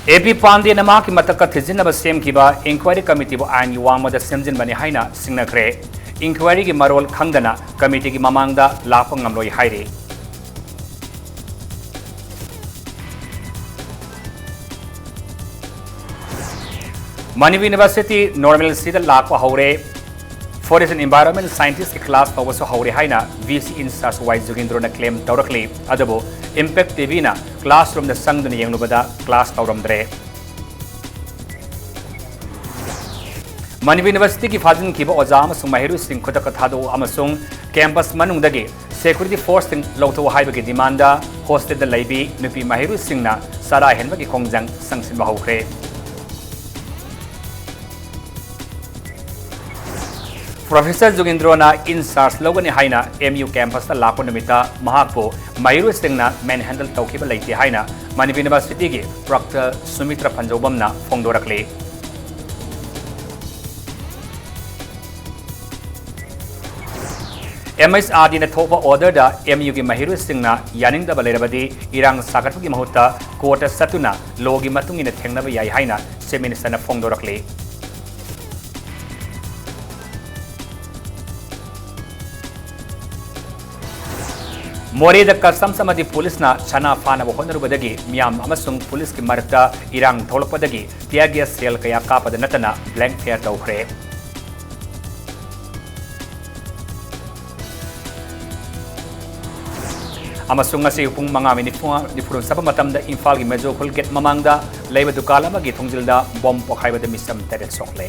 AP Pandey na maki mataka thizin na basem kiba inquiry committee bo ain yuwang mada semjin bani haina singnakre inquiry gi marol khangdana committee gi mamangda lapang ngamloi haire Manipur University normal sida lakwa haure Forest and Environment Scientist class also haure haina VC Insas Y Jugindro na claim taurakli adabo Impact TV na classroom na sangduna yenglubada class tauramdre Manipur University ki fajin kiba oja amasung mahiru sing khudaka thado amasung campus manungdagi security force sing lawtho haibagi demanda hosted da laibi nupi mahiru singna sara henbagi kongjang sangsin bahukre Professor Jugindrona Insars logani haina MU campus ta lapo namita mahakpo Mahiru singna manhandle tawkiba laiti haina Manipur University gi Proctor Sumitra Panjobamna phongdorakli MSRD na thopa order da MU gi Mahiru singna yaning da balerabadi irang sagatgi mahutta court satuna logi matungina thengnaba yai haina seminista na phongdorakli More the custom samadi police na chana fana bohonru badagi miam amasung police ki marta irang tholpadagi tiagia sel kaya kapada natana blank fair tawkhre amasung ngasi pung manga minute ni purun saba matamda Imphal gi Major Khul gate mamangda leiba dukala ma gi thongjilda bomb pokhaiba de misam teret sokle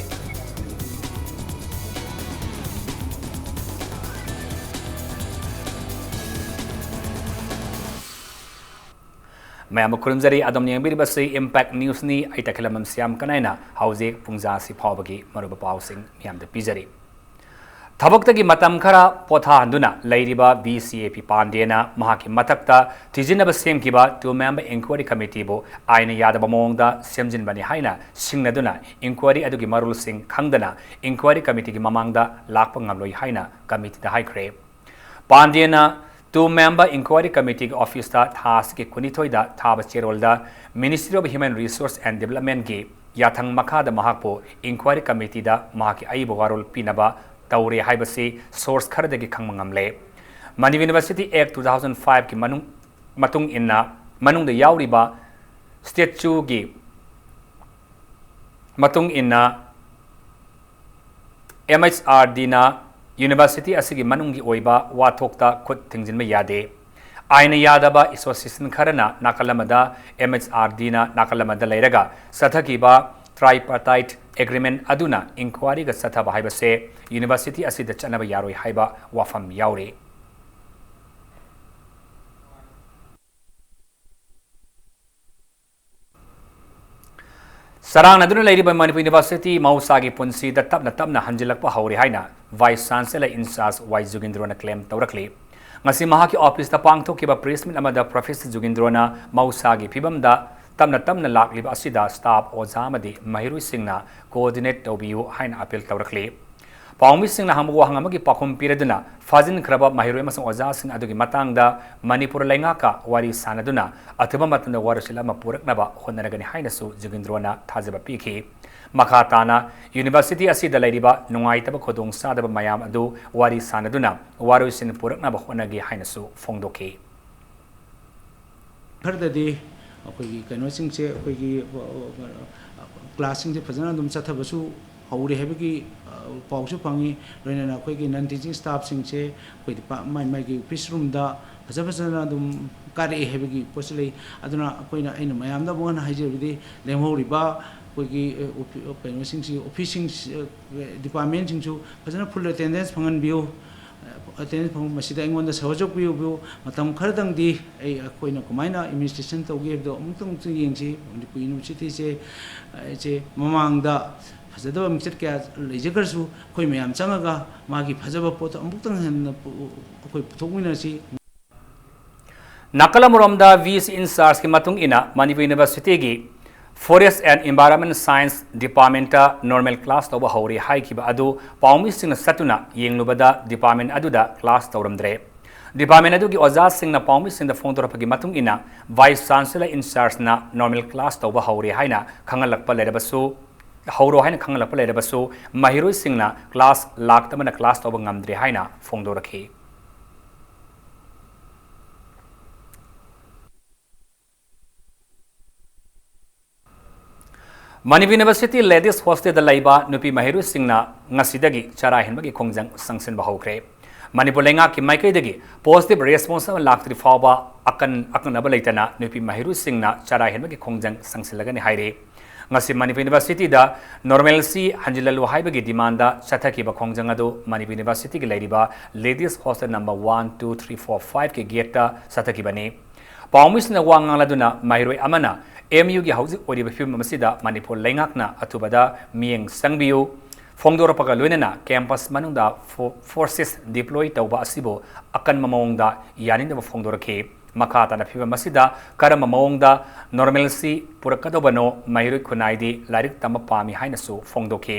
Mayam kurumzari adom niyang basi impact news ni ay takilamam siyam kanayna hauzik pungza si pawbagi maruba pausing miyam de pizari. Thabaktagi matam khara potha handuna lairiba BCAP Pandena mahaki matakta tijinaba sem kiba two-member inquiry committee bo aina yadaba mongda semjin bani haina singnaduna inquiry adugi marul sing khangdana inquiry committee gi mamangda lakpa ngamloi haina committee da haikre. Pandena Two-member inquiry committee office ta thas ke kunithoi da thaba cherol da Ministry of Human Resource and Development ge yathang makha da mahakpo inquiry committee da mahaki ai bogarol pinaba taure haibasi source khar da gi khangmangamle Manipur University Act 2005 ki matung inna manung da yauriba statute gi matung inna MHRD na University asigi manungi oiba wathokta khut thingjinba yade aina yadaba association kharana nakalamada MHRD na nakalamada leiraga sathakiba tripartite agreement aduna inquiry ga sathaba haibase university asida chanaba yaroi haiba wafam yaure Sarang naduna lairi by Manipur University mausagi punsi da tapna hanjilakpa hauri haina Vice Chancellor Insas Y Jugindrona claim taurakli ngasi mahaki office ta pangthokiba press meet amada Professor Jugindrona mausagi phibamda tamna lakliba asida staff ozamadi Mahiru singna coordinate tobiu haina appeal taurakli Pawmi singna hambu hangamagi pakhum piraduna fazin kraba Mahiru masang oza sing adugi matangda Manipur laingaka wari sanaduna athiba matanda warasila mapuraknaba honaragani hainasu Jugindrona thajaba pikhi Makhatana University asida lairiba nungaitaba khodong sadaba mayam adu wari sanaduna warusin puraknaba honagi hainasu phongdoki khardadi akogi kainosing che akogi classing je phajana dum chathabasu hauri hebagi pausu pangi loina akogi non teaching staff sing che koi mai gi office room da phajana dum kari hebagi posle aduna akoina aina mayam da bon haijebidi lemhoriba koigi kainosing si office department sing chu phajana full attendance phangan biu attendance phang masida ingon da sahajok biu matam khardang di ai akoina kumaina administration tawge do amtung yengchi Manipur University che mamang da fazadaba mixet kya lejegarsu koi mayam changaga magi fazaba pot ambuktang hen koi puthokmina si Nakalamuromda VC Insars ki matung ina Manipur University gi Forest and Environment Science Department normal class toba hauri hai kiba adu pawmi singna satuna yenglubada department aduda class tawramdre department अदुगी ओजा सिंगना पाउमी सिंगदा फोंदोरपगी मतुंग इना vice chancellor in charge ना normal class तौबा हौरे हाइना खंगलकपा लेरबसु हौरो हाइना खंगलकपा लेरबसु महिरोइ सिंगना क्लास लाक्तमना क्लास तौबा ngamdre हाइना फोंदोरखी Manipur University Ladies Hostel da laiba nupi mahiru singna ngasidagi chara hinbagi khongjang sangsin bahokre Manipur lenga ki maikai dagi positive response laktri fawba akanaba leitana nupi mahiru singna chara hinbagi khongjang sangsilagani haire ngasi Manipur University da normalcy hanjilalu haibagi demanda chathaki ba khongjang adu Manipur University ki lairiba Ladies Hostel number 1 2 3 4 5 ke gate ta chathaki bani Paumisna wangaladuna mahiroi amana MU gi hauji oriba film masida Manipur lengakna atubada mieng sangbiu fongdora paga loinana campus manungda forces deploy tauba asibo akan mamongda yaninda fongdora ke makata na phiba masida karama mawongda normalcy purakadobano mahiroi khunaidi larik tama pami hainasu fongdoke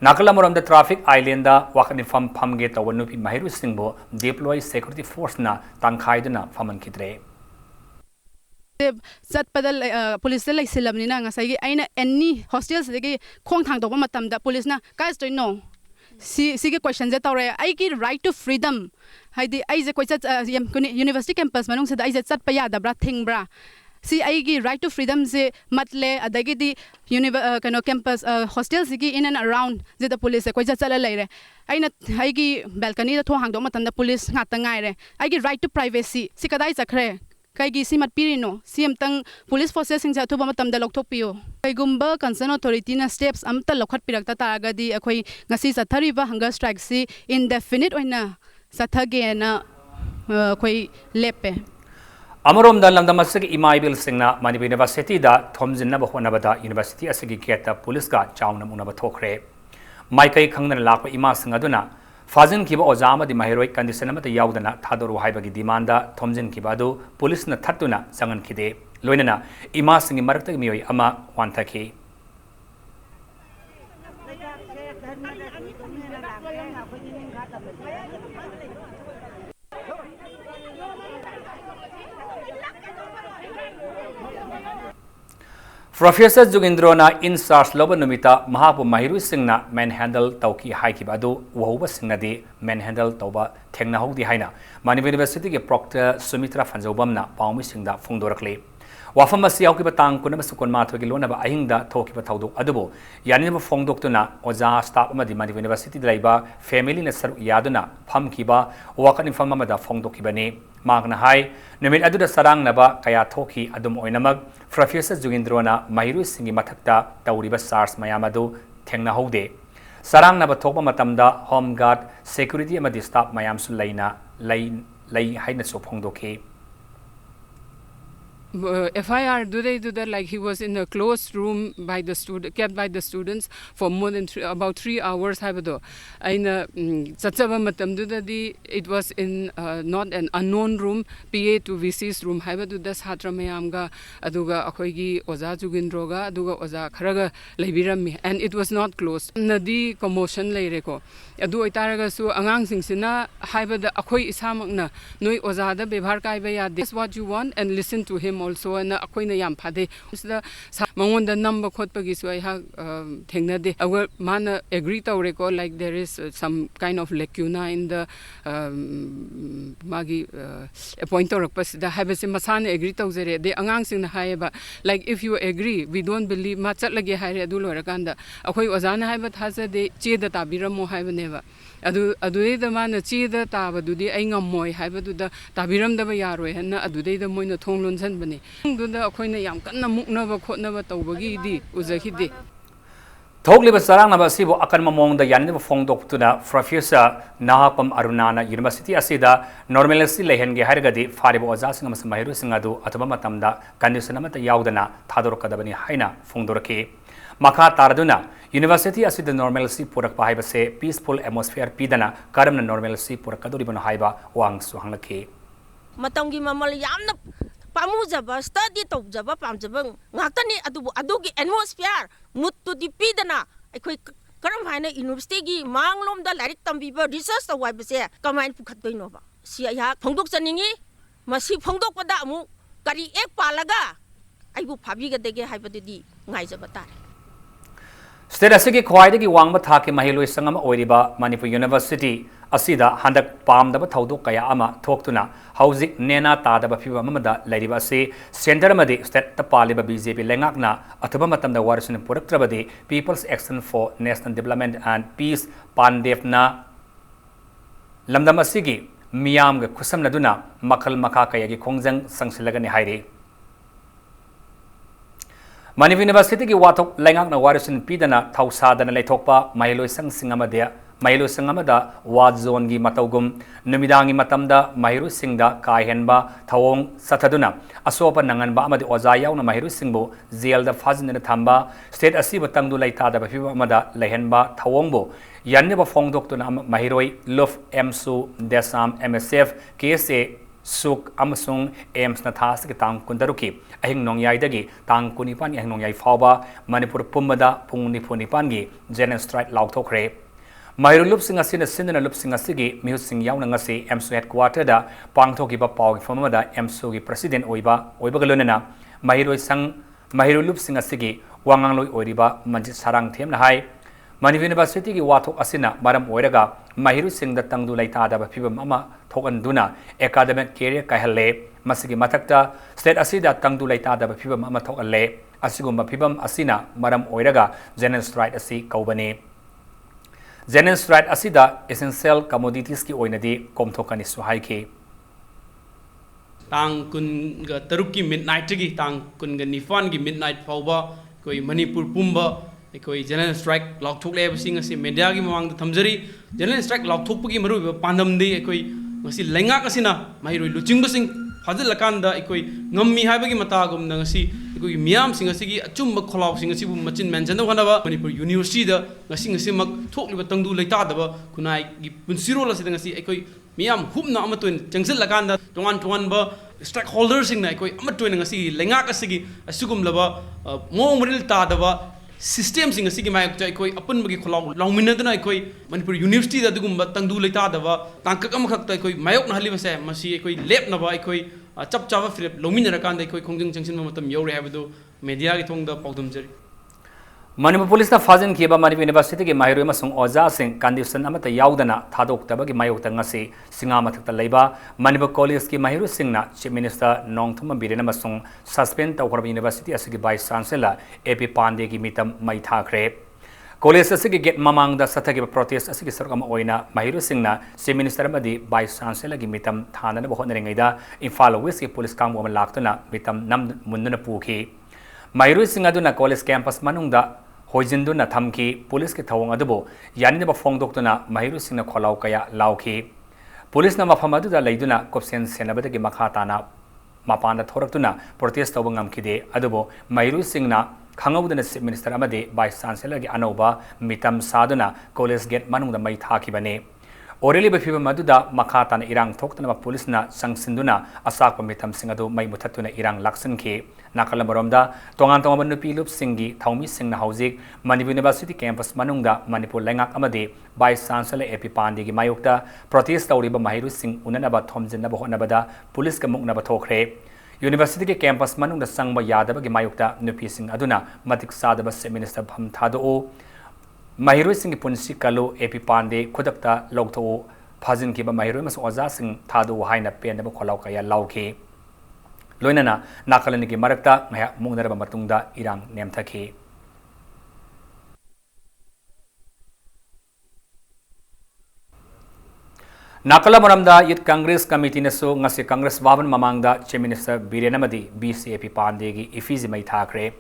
nakala moramda traffic island da wakani famge tawanu pi mahiru singbo deploy security force na tangkhaiduna faman kidre Sat pada police like silam ni na ngasai aina any hostels lagi khong thang to matam da police na guys do know si ke question je tawre ai ki right to freedom haidi ai je koi chat university campus manung se ai je chat pa ya da bra thing bra si ai ki right to freedom se matle adagi di kano campus hostels gi in and around je the police koi chat chala lai re aina ai ki balcony da thong hang do matam da police ngata ngai re ai ki right to privacy si kadai chakre Kaigi simat pirino siam tang police forces sing jathu bama tamda lokthok piyo kaigumba concern authority na steps amta lokhat pirakta taragadi akhoi ngasi sathari ba hunger strike si indefinite oina sathage na khoi lepe Amarom da lamda masagi imaibil singna Manipur University da thomjinna ba honabada university asagi geta police ka chawnam unaba thokre maikai khangna lakpa ima singaduna Fazin kiba ozama di mahiroi condition amata yaudana thadoru haibagi demanda thomjin kiba adu police na thatuna sangan kide loinana ima singi marakta miyoi ama wanthaki Professor Jugindrona in SARS Loba Numita Mahapu Mahiru Singna manhandle Tauki Haikibadu Wahuba Singnadi manhandle Tauba Tengna Hogdi Haina Manipur University ke Proctor Sumitra Fanzobamna Paumi Singda Fungdorakli Wafamasi Aukiba Tang Kunabasukon Matwagi Lonaba Ahinda Tokiba Taudu Adubo Yanima Fongdoktuna Oza Staff Madi Manipur University Laiba Family Nasar Yaduna Pamkiba Wakan Infamada Fongdokibani Magna Hai Numit Aduda Sarang Naba Kaya Toki Adum Oinamag Professor Jugindrona Mahiru Singi Matakta Tauriba SARS Mayamadu Tengna Hode Sarang Naba Tokba Matamda Home Guard Security Amadi Staff Mayam Sulaina Lay Haina Sopongdoke FIR do that like he was in a closed room by the kept by the students for more than about 3 hours habado aina chachaba matam di it was in not an unknown room PA to VC's room habado da satra mayam ga aduga akhoi gi oza jugindro ga aduga oza kharaga leibirami and it was not closed nadi commotion leire ko adu itaraga su angang sing sina habada akhoi isamakna noi oza da bebhar kai ba ya this what you want and listen to him also and akoina yam phade usda mangon da number khot pagi so I ha thengna de agar mana agree tawre ko like there is some kind of lacuna in the magi appointer pas da habese masane agree tawjere de angang sing na haiba like if you agree we don't believe ma chat lage haire adu lora kanda akoi ozana haiba thaja de che da tabiramo haibane ba adu da mana che da tabadu di ai ngammoi haibadu da tabiram da ba yaroi hanna adu da moina thonglon san bane du da akoina yam kanna mukna ba khotna ba tawbagi di uzahi de Thogliba Sarang Naba Sibo Akan Mamong the Yanima Fongdok to the Professor Nahapam Arunana University Asida Normalcy Lehenge Hargadi Faribo Ozasing Mahiru Singadu Atamatamda Kandisanamata Yaudana Tador Kadabani Haina Fongdorake Maka Taraduna University Asida Normalcy Purak Pahibase Peaceful Atmosphere Pidana Karam Normalcy Purakaduriban Haiba Wang Suhangake Matangi Mamal Yamna Pamuzaba study Tobjaba Pamjabang Natani Adugi atmosphere Mutu di Pidana I Karam Hina University Manglom the Larik Tambiba research the Wibase Kamain Pukatinova si ayah phongdok chaningi masi phongdok pada amu kari ek palaga aibu phabi ga dege haibadudi ngai jaba tare State asigi khwaidagi wangba thaki mahiloi sangam oiriba Manipur University asida handak pamdaba thaudok kaya ama thoktuna hauzik nena tadaba phiba mamada lairiba ase center amadi state ta paliba BJP lengakna athuba matamda warisin puraktrabadi People's Action for National Development and Peace pandefna lamdam asigi miyam ga khusamnaduna makhal makha kayagi khongjang sangsilagani hairi Manipur University ki wathok lengak na warisin pidana thausadana leithokpa mahiloi sang singamada mahiloi sangamada ward zone gi matawgum numidangi matamda mahiru singda kaihenba thawong sathaduna asopa nanganba amadi oza yauna mahiru singbo jail da fazina thamba state asiba tangdu leitada ba phiba amada lehenba thawongbo yanne ba phongdoktuna mahiroi love emsu desam MSF KSA Suk amasung Ames na thas ki tang kundaruki ahing nongyai dagi tang kunipan ahing nongyai fawba Manipur pumbada pung nipunipan gi general strike lauthokre Mahiru lup singa sina sinna lup singa sigi mihu sing yauna ngasi Ames headquarter da pangthoki ba paw famada Ames gi president oiba galonena Mahiru lup singa sigi wangangloi oiriba manjit sarang them na hai Manipur University ki wathok asina maram oiraga mahiru singda tangdu leitada ba phibam ama thokanduna academic career kahalle masigi mathakta state asida tangdu leitada ba phibam ama thokalle asigumba phibam asina maram oiraga general strike asi kaubane general strike asida essential commodities ki oinadi komthokani suhaiki tang kun ga taruk ki midnight gi tang kun ga nifan gi midnight fawba koi Manipur pumba koi general strike lauthok le sing asi media gi mamang thamjari general strike lauthok gi maru pandam de koi ngasi lenga kasina mahiroi luching basing fazil lakanda koi ngammi haiba gi mata gum na ngasi koi miam sing asi gi achum kholaw sing asi bu machin mention da ba Manipur University da ngasi mak thokliba tangdu leita da ba kunai gi punsiro la sida ngasi koi miam humna amatun jangsil lakanda tongan ba stakeholders sing na koi amatun ngasi lenga kasigi asugum laba ngomril ta da ba system sing asigi mai chai koi apun bagi kholaw lawminaduna koi Manipur University da dugum tangdu leita da ba tangkak am khak ta koi mayok na haliba se masi koi lep na ba koi chap chaba frip lawminara kan da koi khongjing changsin matam yore habdu media gi thong da pawdum jari Manipur Police na fazin kiba Manipur University ki mahiroi masung oza sing condition amata yaudana thadok tabagi mayok ngasi singa mathakta leiba Manipur College ki mahiru singna Chief Minister Nongthuma Birena masung suspend tawkharba University asigi Vice Chancellor AP Pandey ki mitam mai thakre College asigi get mamang da sathagi protest asigi sarkam oina mahiru singna Chief Minister amadi Vice Chancellor ki mitam thana ba honrengaida Imphal West ki police kangbo ma laktuna mitam nam munduna pukhi mahiru singaduna college campus manungda Hojinduna thamki police ke thawang adubo yani ba phongdoktuna mahiru singna kholaw kaya lawki police na mafamadu da leiduna kopsen senabada ki makha tana mapanda thoraktuna protest tawangam kide adubo mahiru singna khangawduna chief minister amade vice chancellor gi anoba mitam saduna college gate manungda mai thakibane oreli ba phiba maduda makha tana irang thoktuna police na sangsinduna asak mitam singadu mai muthatuna irang laksan ki Nakalamoromda tongan nupi lup singi thaumi singna haujik Manipur University campus manungda Manipur lengak amade Vice Chancellor AP Pandey gi mayukta protest tawriba mahiru sing unanaba thomjinna honabada police ka mukna ba thokre University ke campus manungda sangba yadaba gi mayukta nupi sing aduna matik sadaba se minister bham thado mahiru sing gi punsi kalu AP Pandey khudakta logtho phajin ki ba mahiru mas oza sing thado haina pen ba kholaw kaya lauki Loinana nakalani ki marakta ngaya mungnaraba matungda irang nemthaki Nakala maramda Youth Congress Committee naso ngasi Congress Baban mamangda Chief Minister Birenamadi BCAP Pandey gi ifiji mai thakre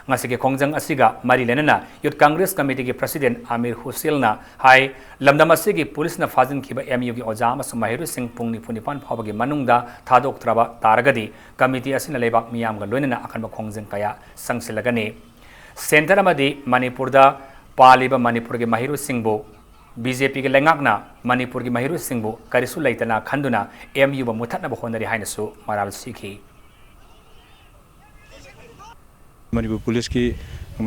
ngasi ke khongjang asiga mari lenana Youth Congress Committee ki President Amir Husilna hai lamdam asigi police na fazin kiba MU gi ojama sumahiru sing pungni punipan phawagi manungda thadok traba taragadi committee asina lebak miyam ga loinana akan ba khongjang kaya sangsilagani center amadi Manipur da paliba Manipur gi mahiru singbo BJP ke lengakna Manipur gi mahiru singbo karisu laitana khanduna MU ba muthatna ba honari hainasu maral sikhi Manipur Police ki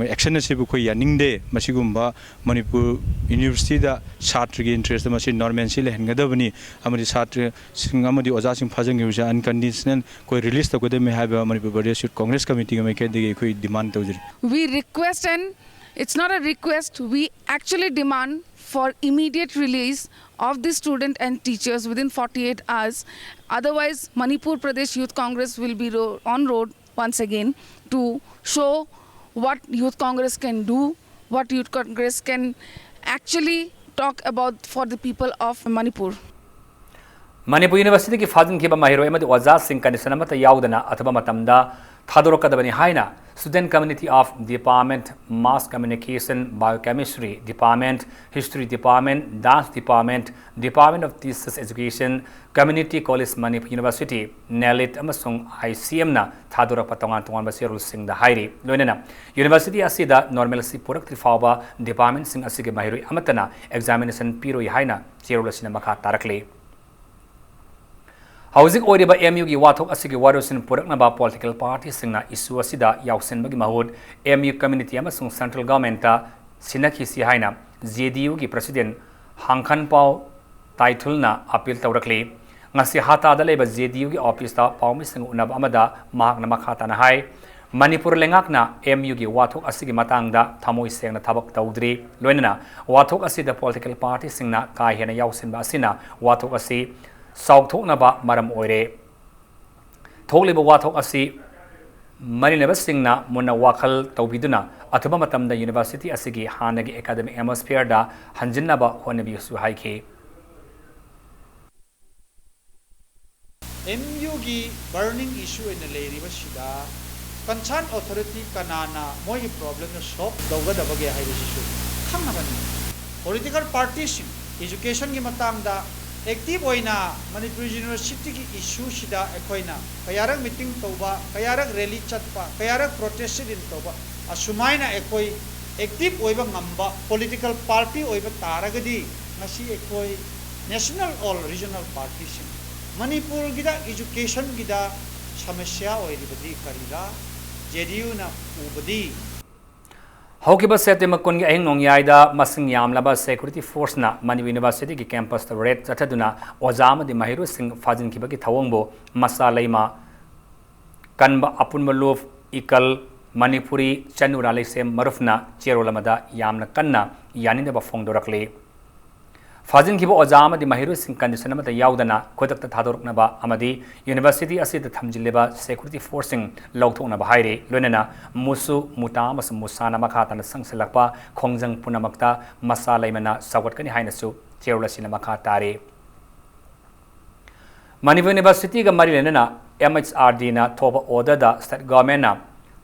action से यानिंगदे मसिगुम्बा Manipur university दा छात्र की interest मसी normal से लेहनगदबनी अमरी छात्र सिंग अमदी ओजा सिंग फाजंग unconditional कोई release तकदे में हाबा मणिपुर प्रदेश कांग्रेस कमिटी में के दिगे कोई demand तौजरी we request, and it's not a request, we actually demand for immediate release of the student and teachers within 48 hours. Otherwise, Manipur Pradesh Youth Congress will be on road once again to show what Youth Congress can do, what Youth Congress can actually talk about for the people of Manipur. Manipur University की फाजिन की बमाहिरो एमद वजा Singh condition मत याउदना अथवा मतमदा थादोरकदबनी हाइना Student Community of Department Mass Communication Biochemistry Department History Department Dance Department Department of Thesis Education Community College Manipur University NELIT amasung ICM na thadorapa tongan basi rule sing da hairi loinena University asida normalcy product fawba department sing asige mahiroi amatana examination piroi haina cherula sina makha tarakle Housing Oriba MU gi wathok asigi warosin puraknaba political party singna issue asida yausenbagi mahud MU community amasung central government ta sinakhi si haina JDU gi president Hangkhan Pau Taithulna appeal tawrakli ngasi hata da leba JDU gi office ta pawmi sing unab amada mahakna makhata na hai Manipur lengakna MU gi wathok asigi matangda thamoi sengna thabak tawdri loinana wathok asida political party singna kai hena yausenba asina wathok asi South Naba Maram Oire Toliba Watok Asi Marineva Singna Muna Wakal Taubiduna Atubamatam the University Asigi Hanagi Academic Atmosphere da Hanjinaba Honabi Suhaike MU gi burning issue in the lady Shida concerned authority kanana moi problem na solve dawgadabage hai issue khamnabani political parties education gi matang da active oina Manipur University ki issue shida ekoina kayarak meeting toba kayarak rally chatpa kayarak protest din toba asumaina ekoi active oiba ngamba political party oiba taragadi ngasi ekoi national or regional parties Manipur gida education gida samasya oiribadi karida JDU na ubadi Hokiba Setimakun Ahing Nongyaida Masing Yamlaba Security Force na Manipur University ki campus the red Zataduna Ozama di Mahiru Singh Fajin Kibaki Tawongbo Masalaima Kanba Apunmalov Ikal Manipuri Chanurale Sem Marufna Cherolamada Yamna Kanna Yaninda Bafongdorakle Fajin Kibo Ozama di Mahiru Singh Conditionamata Yaudana Kodak Tadornaba Amadi University Asi the Tamjileba Security Forcing Lautona Bahire Lunena Musu Mutamas Musana Makata Sangsalapa Kongjang Punamakta Masalaimana Sawatkani Hainasu Cherula Sinamakatare Manipur University ga Marilena MHRD na Toba Order da State Government na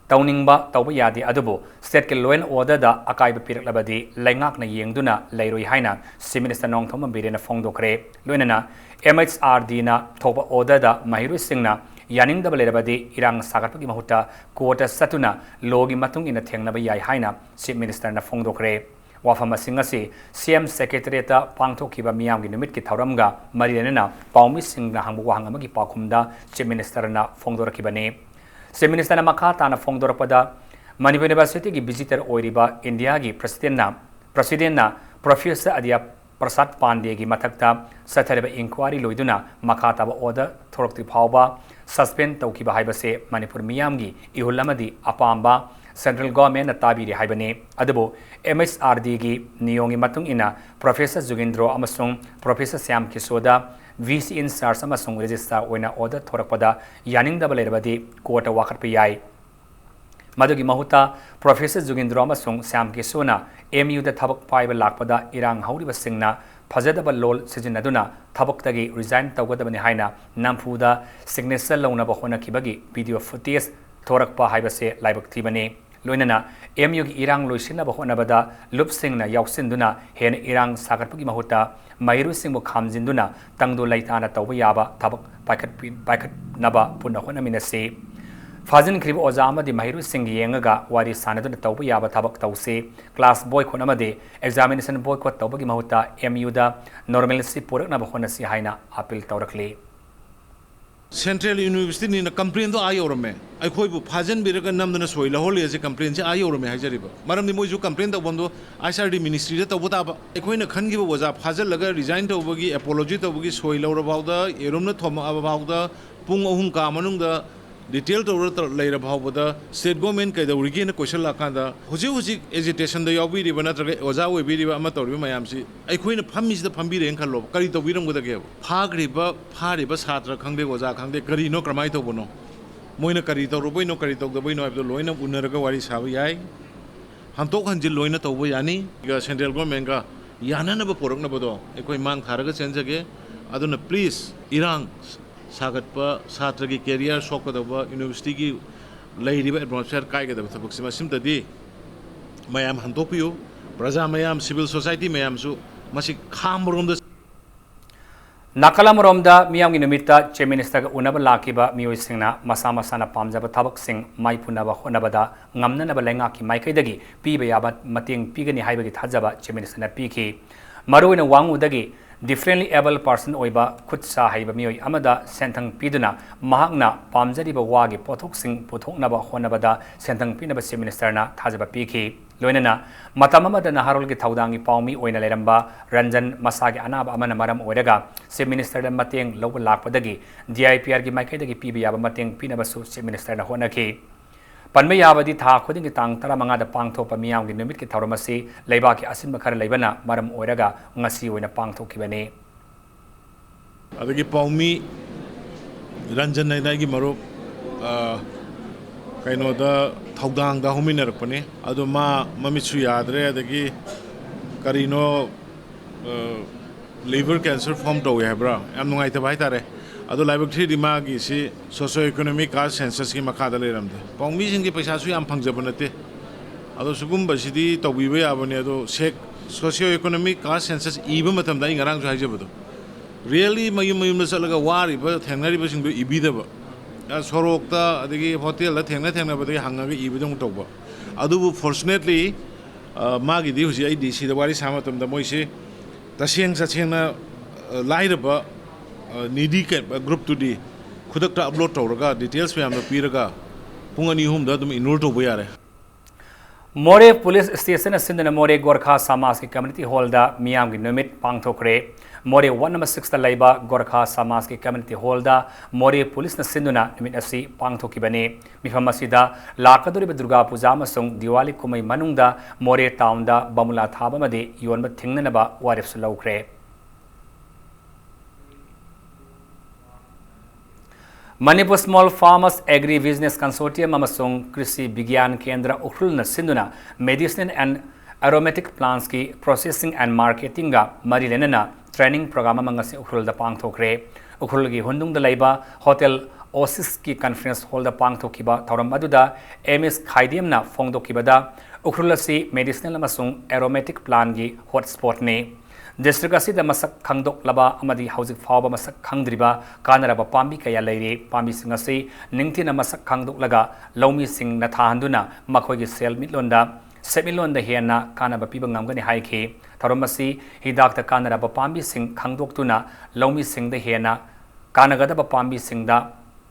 Tauningba Tauba Yadi Adubo State ke Loen Order da Akaiba Pirak Labadi Langak na Yengduna Lairoi Haina Si Minister Nong Thoma Birena Fongdokre Luenana MHRD na Toba Order da Mahiru Singna Yaning da Balabadi Irang Sagatpagi Mahuta Quota Satuna Logi Matung in a Tengnaba Yai Haina Si Minister na Fongdokre Wafama Singasi CM Secretariat Pangtokiba Miam Ginumit Kitaramga Marilena Paumi Singh na Hambu Hangamagi Pakumda Si Minister na Fongdorakibane Si Minister na Makata na Fongdorapada Manipur University ki visitor oiriba India ki President na Professor Adia Prasad Pandey ki mathakta Sathariba inquiry loiduna Makata ba order Thorokti Phauba suspend taukiba haibase Manipur Miyam gi Ihulamadi Apamba Central Government na tabiri haibane adubo MSRD gi niyongi matung ina Professor Jugindro amasung Professor Sam Kisoda VC in SARS amasung register oina order thorakpada yaning da balerabadi court wakat piyai Madugi Mahuta Professor Jugindro amasung Sam Kisona MU da thabak paiba lakpada irang hauriba singna Fazadaba lol sijinaduna thabaktagi resign tawgadabani haina nampuda signature launa bahona kibagi video footage thorakpa haibase laibak thibani loinana MU gi irang loisina bahona bada lup singna yausinduna hen irang sagarpagi mahuta mairu singbo khamjinduna tangdo laitana tawba yaba thabak paikat naba punna hona minase Fazin Krib Ozama di Mahiru Singh Yengaga Wari Sanadun Tauba Yaba Tabak Tause Class Boycott Namade Examination Boycott Taubagi Mahuta MU da Normalcy Purak Nabahonasi Haina Apil Taurakli Central University ni na complain do ayo rame ꯑꯩꯈꯣꯏꯕꯨ ꯐꯥꯖꯟꯕꯤꯔꯒ ꯅꯝꯗꯅ ꯁꯣꯏ ꯂꯧꯍꯜꯂꯤ ꯑꯁꯤ ꯀꯝꯄ꯭ꯂꯦꯟꯁꯦ ꯌꯧꯔꯝꯃꯦ ꯍꯥꯏꯖꯔꯤꯕ ꯃꯔꯝꯗꯤ ꯃꯣꯏꯁꯨ complain ꯇꯧꯐꯝꯗꯣ ICRD ꯃꯤꯅꯤꯁꯇ꯭ꯔꯤꯗ ꯇꯧꯕ ꯇꯥꯕ ꯑꯩꯈꯣꯏꯅ ꯈꯟꯈꯤꯕ ꯑꯣꯖꯥ ꯐꯥꯖꯜꯂꯒ ꯔꯤꯖꯥꯏꯟ ꯇꯧꯕꯒꯤ ꯑꯦꯄꯣꯂꯣꯖꯤ ꯇꯧꯕꯒꯤ ꯁꯣꯏ ꯂꯧꯔꯐꯥꯎꯗ ꯌꯦꯔꯨꯝꯅ ꯊꯣꯝꯃꯛꯑꯕ ꯐꯥꯎꯗ ꯄꯨꯡ 3 ꯀꯥ ꯃꯅꯨꯡꯗ ꯗꯤꯇꯦꯜ ꯇꯧꯔ ꯂꯩꯔ ꯐꯥꯎꯕꯗ ꯁ꯭ꯇꯦꯠ ꯒꯣꯔꯃꯦꯟ ꯀꯩꯗꯧꯔꯤꯒꯦꯅ ꯀꯣꯏꯁꯟ ꯂꯥꯛꯀꯥꯟꯗ ꯍꯧꯖꯤꯛ ꯑꯦꯖꯤꯇꯦꯁꯟꯗ ꯌꯥꯎꯕꯤꯔꯤꯕ ꯅꯠꯇ꯭ꯔꯒ ꯑꯣꯖꯥ ꯑꯣꯏꯕꯤꯔꯤꯕ ꯑꯃ ꯇꯧꯔꯤꯕ ꯃꯌꯥꯝꯁꯤ ꯑꯩꯈꯣꯏꯅ ꯐꯝꯃꯤꯁꯤꯗ ꯐꯝꯕꯤꯔꯦꯅ ꯈꯜꯂꯣ ꯀꯔꯤ ꯇꯧꯕꯤꯔꯝꯒꯗꯒꯦꯕ ꯐꯥꯔꯤꯕ ꯁꯥꯇ꯭ꯔ ꯈꯪꯗꯦ ꯑꯣꯖꯥ ꯈꯪꯗꯦ ꯀꯔꯤꯅꯣ ꯀꯔꯝꯍꯥꯏꯅ ꯇꯧꯕꯅꯣ मोइना करी तौरबैनो करी तौदबैनो हाइबदो लोइना उनरगा वारी साब याय हमतोक हंजिल लोइना तौब यानी सेंट्रल गवर्नमेंट का याननब पोरकनबदो एकोइ मांग थारगा चेंजगे अदुना प्लीज इरांग सागतप छात्र की कैरियर सोकदब यूनिवर्सिटी की लैरिब एटमॉस्फेयर कायगदब थबकसिमा सिमतदी मयाम हंतोपियो प्रजा मयाम सिविल सोसाइटी मयामसु मसि खामरोमदा नाकलमरोमदा मियामगी नुमित्ता चीफ मिनिस्टर उनब लाकिबा मियोइसिंगना मसा मसाना पामजब थबकसिंग माइपुनबा होनबदा ngamnanaba lengaaki maikaidagi piba yaba mating pigani haibagi thajaba chieफ मिनिस्टरना पीखी मरुइना वांगुदगी differently able person oiba khutsa haiba mioi amada senthang piduna mahakna pamjariba wagi pothok sing puthoknaba honabada senthang pinaba chief minister na thajaba piki loinana matam amada naharol gi thaudangi paumi oina leramba ranjan masagi anaba amana maram oiraga chief minister da mateng loba lakpadagi DIPR gi maikaidagi piba yaba mateng pinaba su chief minister na honaki पन्मे याबदी था खुदिंग तांग तरा मंगादा पांगथोप मियामगी नुमित की थौरमसी लैबाकी असिनब खर लैबना मरम ओइरगा ngasi ओइना पांगथोकिबने अदगी पाउमी Ranjan नाइनागी मरो कइनोदा थौदांग दा हुमिनरपने अदो मा ममिसु यादरे अदगी करिनो लिवर कैंसर फॉर्म तौय हैब्रा याम नुंगाइतबा हाइतारे अदो लाइबक थ्री दिमागी सी सोशो इकोनॉमिक कास्ट सेंसस की मखादा लेरमदे पाउमी सिंग की पैसा सु याम फंगजब नते अदो सुगुम बसिदी तौबिबे याबने अदो सेक सोशियो इकोनॉमिक कास्ट सेंसस इब मतम दाई ngaraang ju हाइजबदो रियली मयुम मयुम चलगा वारिब थेंगनारिब सिंग इबिदब सोरोक्ता अदगी होटल दा थेंगना बदगी हंगागे इबदम तौबा अदुबु फॉर्चुनेटली मागी दी हुजी आई डीसी दा वारी सामतम दा मोइसे तसेंग सचेंगना लाइरबा नीडी के ग्रुप टू दी खुदक अपलोड तौरगा डिटेल्स में पीरगा पुंग अनि हुम दा दुम इनरोल तौब यारे मोरे पुलिस स्टेशन सिंदना मोरे गोरखा समाज की कम्युनिटी हॉल दा मियाम की नुमित पांगथोकरे मोरे 1 नंबर 6 दा लैबा गोरखा समाज की कम्युनिटी हॉल दा मोरे पुलिस न सिंदना नुमित असि पांगथोकिबने मिफम असिदा लाकदोरिबा दुर्गा पूजा अमसुंग दिवाली कुमै मनुंगदा मोरे टाउन दा बमुला थाबा मदे योनबा थिंगनबा वारिफसु लौखरे Manipur Small Farmers Agri Business Consortium amasung Krishi Vigyan Kendra Ukhulna Sinduna Medicinal and Aromatic Plants ki Processing and Marketing ga Marilenana Training Program amangasi Ukhul da Pangthokre Ukhul gi Hundung da Laiba Hotel Oasis ki Conference Hall da Pangthokiba Thoram aduda MS Khaidiam na Fongdokiba da Ukhul si Medicinal amasung Aromatic Plant gi hotspot ne District asida masak khangdok laba amadi housing fawba masak khangdriba kanaraba pambi kaya leire pambi singasi ningtina masak khangdok laga laumi sing na thahanduna makhoi gi sel mitlonda semilonda hiana kanaba piba ngamgani haike tharomasi hidak ta kanaraba pambi sing khangdok tuna laumi sing da hiana kanagada ba pambi sing da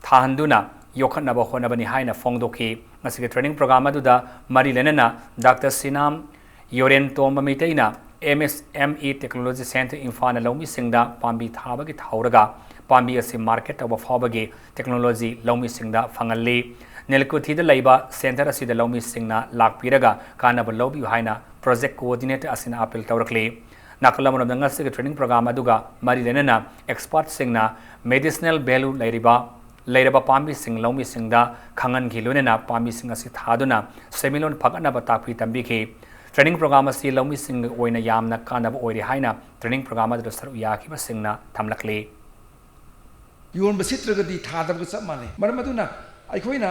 thahanduna yokhanaba honabani haina fongdoki ngasi training program aduda mari lenana Dr. Sinam Yoren Tomba Mitaina MSME Technology Center Infana Lomi Singda Pambi Thabagi Thauraga Pambi asi market of Fabagi Technology Lomi Singda Fangali Nelkuthi the Laiba Center asi the Lomi Singna Lak Piraga Kanaba Lobi Haina Project Coordinator Asina Apil Taurakli Nakalaman of the Ngasik training program Aduga Marilenana Expert Singna Medicinal Belu Lairaba Pambi Sing Lomi Singda Kangan Gilunena Pambi Singasi Thaduna Semilon Pagana Batapi Tambiki Training program asi laumi sing oina yamna kanaba oiri haina training program adu saru yakiba singna thamlakli yon basitragadi thadab sa mane maramaduna aikoina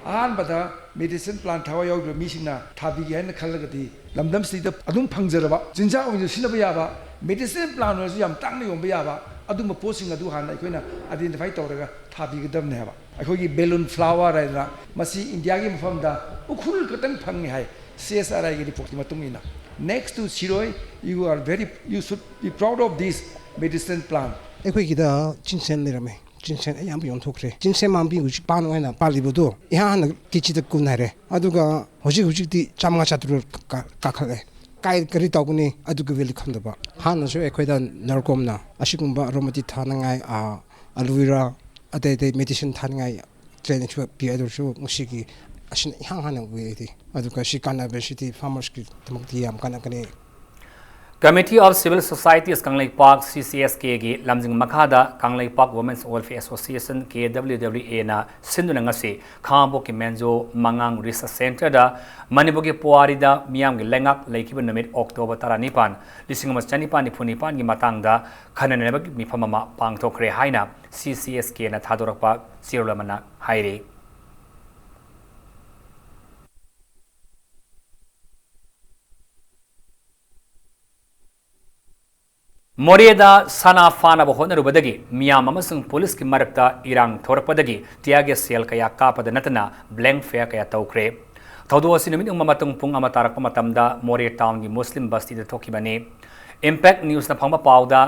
an bada medicine plant thawa yawdu misingna thabi gi haina khallagadi lamdam sida adum phangjaraba jinja oina sinaba yaba medicine plant oina yam tangna yomba yaba adum posing adu hana aikoina identify tawraga thabi gadam ne haba aikogi balloon flower raina masi india gi mafamda ukhul katang phangi hai CSRI ki report matungina. Next to Shiroi, you should be proud of this medicine plant. Ekoi kita chinsen le rame jinsen ayam yon thokre jinsen mambi huji pan oina palibodo ya na kichi de kunare aduga hoji di chamga chatru ka khale kai kari tawni aduga veli khandaba hana so ekhoida narkomna ashigumba romati thanangai a alvira ate medicine thanangai training chu pi adur chu musiki asin hang hana wedi aduga shikana besiti farmers ki tamti yam kana kane Committee of Civil Societies Kanglei Park CCSK gi lamjing makhada Kanglei Park Women's Welfare Association KWWA na sinduna ngasi khambo ki menjo mangang research center da Manipur ki puari da miyam gi lengak leikiba numit October 19 1995 gi matang da khananeba gi mifamama pangthokre haina CCSK na thadorakpa sirolamana haire Moreda sana fana bohona rubadagi miyam amasung police ki marakta irang thorpadagi tiage sel kaya kapada natana blank fair kaya taukre thodo asinamit mamatong pung amatarak pamatamda More town gi Muslim basti da thokibani impact news na phangba pauda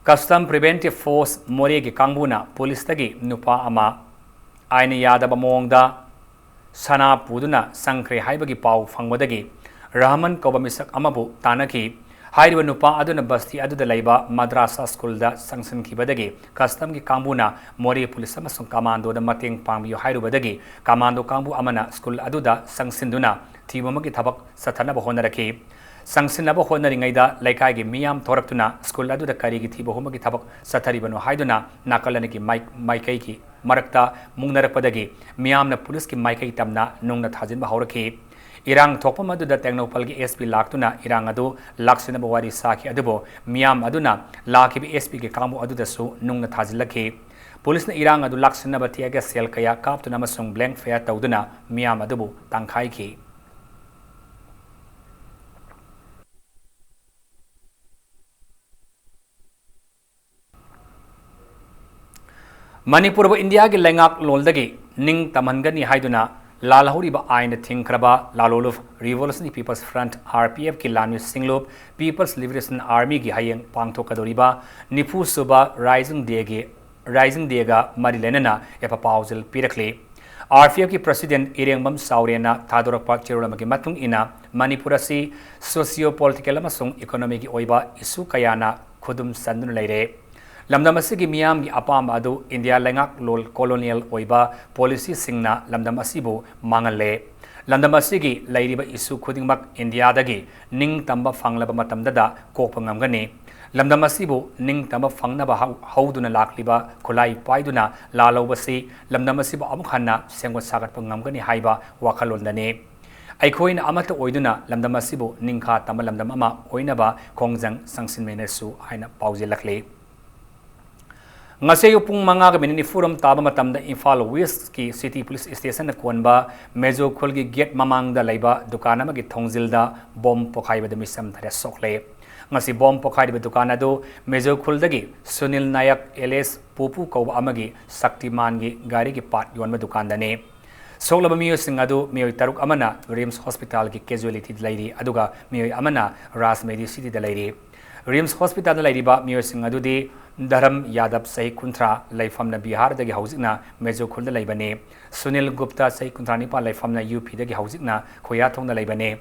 custom preventive force More gi kangbuna police tagi nupa ama aina yada bamongda sana puduna sangkre haibagi pau phangwadagi Rahman kobamisak amabu tanaki Hairu nupa aduna basti aduda laiba madrasa school da sanction ki badagi custom ki kambuna More police amasung commando da mateng pangbiyo hairu badagi commando kambu amana school aduda sangsinduna thibamagi thabak sathana bahona rakhi sangsinna bahona ringaida laikai gi miyam thoraktuna school aduda kari gi thibahumagi thabak sathari bano haiduna nakalani ki maikai ki marakta mungnarakpadagi miyamna police ki maikai tamna nungna thajin ba haurakhi Irang thokpa maduda Technopal ki SP laktuna irang adu laksina bawari saki adubo miyam aduna lakibi SP ki kambu aduda su nungna thajilakhi police na irang adu laksina batiaga sel kaya kaptuna masung blank fair tawduna miyam adubu tangkhai ki Manipur India ki lengak loldagi ning tamangani haiduna Lalahuriba Ain Thinkraba Laloluf Revolutionary People's Front RPF ki Lanu Singlop People's Liberation Army ki Hayeng Pangto Kadoriba Nipu Suba Rising Dega Marilenana Epa Pauzil Pirakli RPF ki President Irengbam Saurena Thadorapa Cherulama ki Matung ina Manipurasi socio-political amasung economic oiba isu kayana khudum sandun leire Lamdam asigi miyam gi apam adu India lengak lol colonial oiba policy singna lamdam asibu mangalle lamdam asigi lairiba isu khudingmak India dagi ning tamba fanglaba matamda da kokpangam gani lamdam asibu ning tamba fangnaba hauduna lakliba khulai paiduna lalobasi lamdam asibu amukhanna sengwa sagat pangam gani haiba wakalondani Aikoina amata oiduna lamdam asibu ningkha tamba lamdam ama oinaba kongjang sangsin menesu haina pauzilakle Ngase pung manga ga minini forum taba matamda Imphal West ki City Police Station na kuanba mejo khol gi gate mamang da laiba dukana ma gi thongjil da bom pokhai ba da misam thare sokle ngasi bom pokhai ba dukana do mejo khol da gi Sunil Nayak LS Pupu ko amagi Shaktiman gi gari gi part yon ma dukan da ne soklaba miyo singadu miyo taruk amana Rims Hospital ki casualty lairi aduga miyo amana Ras Medi City da lairi Rims Hospital da lairi ba miyo singadu di Dharam Yadav Sahi Kuntra Laifamna Bihar dagi hauzikna Mejo Khulda laibane Sunil Gupta Sahi Kuntra Nipa Laifamna UP dagi hauzikna Khoyathongna laibane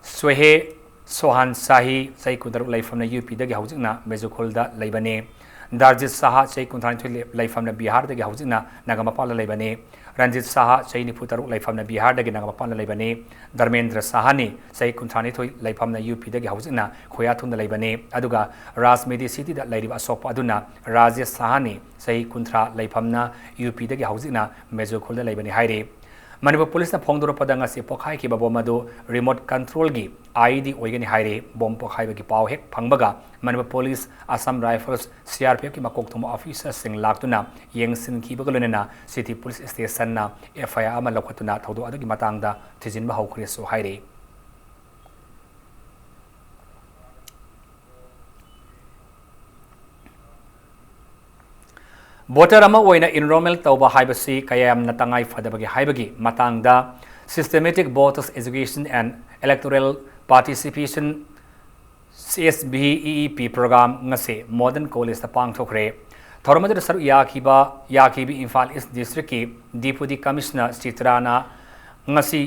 Swehe Sohan Sahi Sahi Kuntra Laifamna UP dagi hauzikna Mejo Khulda laibane Darjit Saha Sahi Kuntra Laifamna Bihar dagi hauzikna Nagamapala laibane Ranjit Saha Sahi Niputaru Laifamna Bihar dagi Nagamapala laibane Dharmendra Sahani Sahi Kuntra Nithoi Laifamna UP dagi hauzikna Khoyathongna laibane aduga Ras Medi City da lairiba asokpa aduna Rajesh Sahani Sahi Kuntra Laifamna UP dagi hauzikna Mejo Khulda laibane haire Manipur Police na phongdoro padanga se pokhai ki babo madu remote control gi ID oigani haire bom pokhai ba ki pau hek phangbaga Manipur Police Assam Rifles CRPF ki makok thomo officers sing laktuna yengsin ki bagalena City Police Station na FIR ama lokatuna thodo adagi matangda thijin ba hawkre so haire Voter ama oina enrollment tauba haibasi kayam natangai fadabagi haibagi matangda systematic voters education and electoral participation CSBEEP program ngase modern college ta pangthokre थौरम अदुदा सरुक याखिबी Imphal east district की deputy commissioner चित्राना ngasi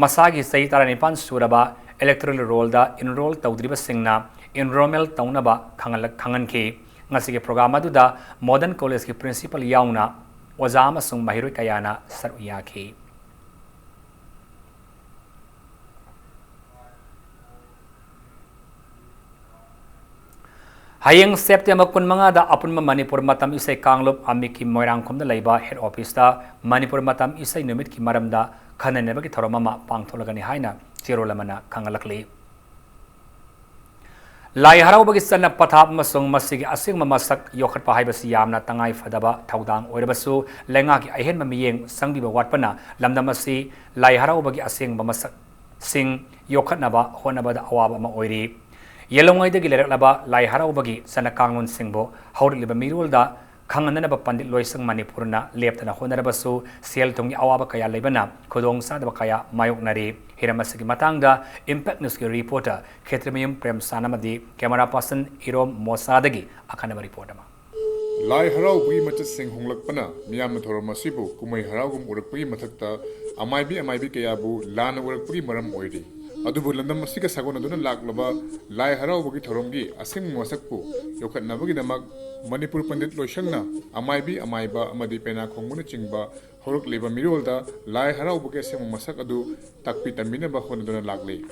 masagi sei taranipan suraba electoral roll da enroll tawdriba singna enrollment tawnaba khangan ki ngasi ke program adu da modern college ki principal yauna ozama sung mahiroi kayana saru yakhi Hayang September kun mga da apunma Manipur matam isay kanglop amiki moirangkom da laiba head office da Manipur matam isay numit ki maramda khananeba ki thoromama pangtholagani haina chirolamana kangalakli Lai haraubagi sanna pathap masung masigi asing mamasak yokhat pa haibasi yamna tangai fadaba thaudang oirabasu lenga ki ahen mamiyeng sangbiba watpana lamdamasi lai haraubagi asing mamasak sing yokhat naba honaba da awaba ma oiri Yelongai de Gileraba, Lai Haraubagi, Sanakangun Singbo, Howliba Mirulda, Kanganaba Pandit Loisang Manipurna, Leptana Honarabasu, Siel Tungi Awabakaya Lebana, Kodong Sadabakaya, Mayok Nari, Hiramasaki Matanga, Impact News reporter, Ketrimium Prem Sanamadi, camera person, Irom Mosadagi, Akanaba reporter. Lai Haraubagi Matas Sing Honglakpana, Miamatora Masibu, Kumai Haraugum Urakpi Matakta, Amaibi Kayabu, Lana Urakpi Maram Oidi. Adubu landam masika sagona duna laklaba lai haraubagi thoromgi asing mosakpu yokhatnabagi damak Manipur Pandit Loishangna amaiba amadi pena khongmuna chingba horok leba mirolda lai haraubagi asing masak adu takpi tamina ba khona duna lakle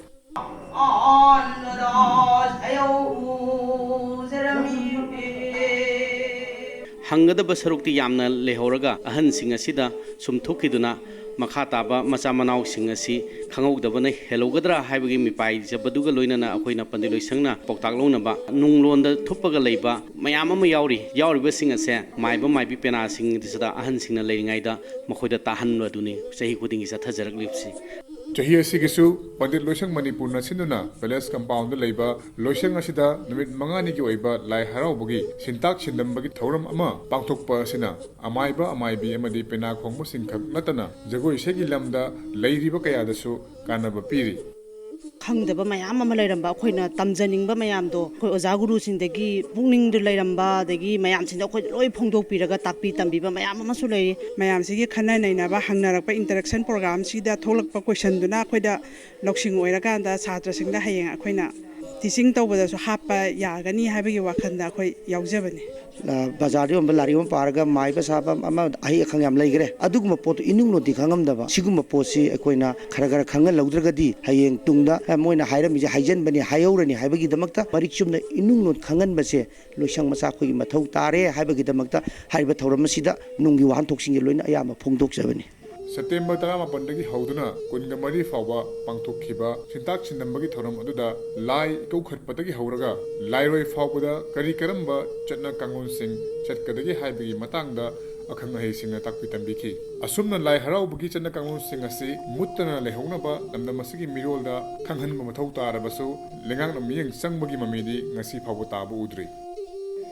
Hangadaba sarukti yamna lehoraga ahan singa sida sumthukiduna makha taba macha manau singa si khangogdabana hellogadra haibagi mipai jabaduga loinana akoina pandiloi sangna poktak lonaba nunglonda thupaga leiba mayam ama yauri singa se maibi pena sing disada ahan singna leiringaida makhoida tahan waduni sahi khudingi sathajarak lipsi Chahi asigisu Pandit Loishang Manipur na sinuna Palace Compound leiba Loishang asida numit mangani ki oiba lai haraubagi sintak sindambagi thauram ama pangthokpa sina amaibi amadi pena khongmu singkhak natana jagoi segi lamda leiriba kayadasu kanaba piri khangdaba mayam ama leiramba khoina tamjaningba mayamdo khoi oja guru sindagi pungning du leiramba dagi mayam sinda khoi loi phongdok piraga takpi tambiba mayam ama su lei mayam sigi khana naina ba hangnarakpa interaction program sida tholakpa question duna khoida loksing oiraga da chhatra singda hayeng khoina teaching tawbada su happa yagani habagi wakhanda khoi yaujabani Bazar yon belari yon paraga mai pasapa ama ahi khangyam leigre aduguma pot inung no dikhangam daba siguma posi ekoina kharagar khangal laudragadi hayeng tungda moina hairami je haijen bani hayorani haibagi damakta marikchumna inung no khangan base loisang masa khoi mathau tare haibagi damakta haiba thauram sida nunggi wan thoksing loina ayama phongdok jabani September 18 hauduna kunga mari fawa pangthokhiba sintak sindambagi thoram aduda lai kawkhatpadagi hauraga lairoi fawbada kari karamba chatna kangon sing chatkadagi haibagi matangda akhang ahi singna takpi tambiki asumna lai haraubagi chatna kangon sing asi muttana lehognaba namdamasigi mirolda khanghanba mathau tarabasu lengang no miyeng sangbagi mamidi ngasi fawa tabu udri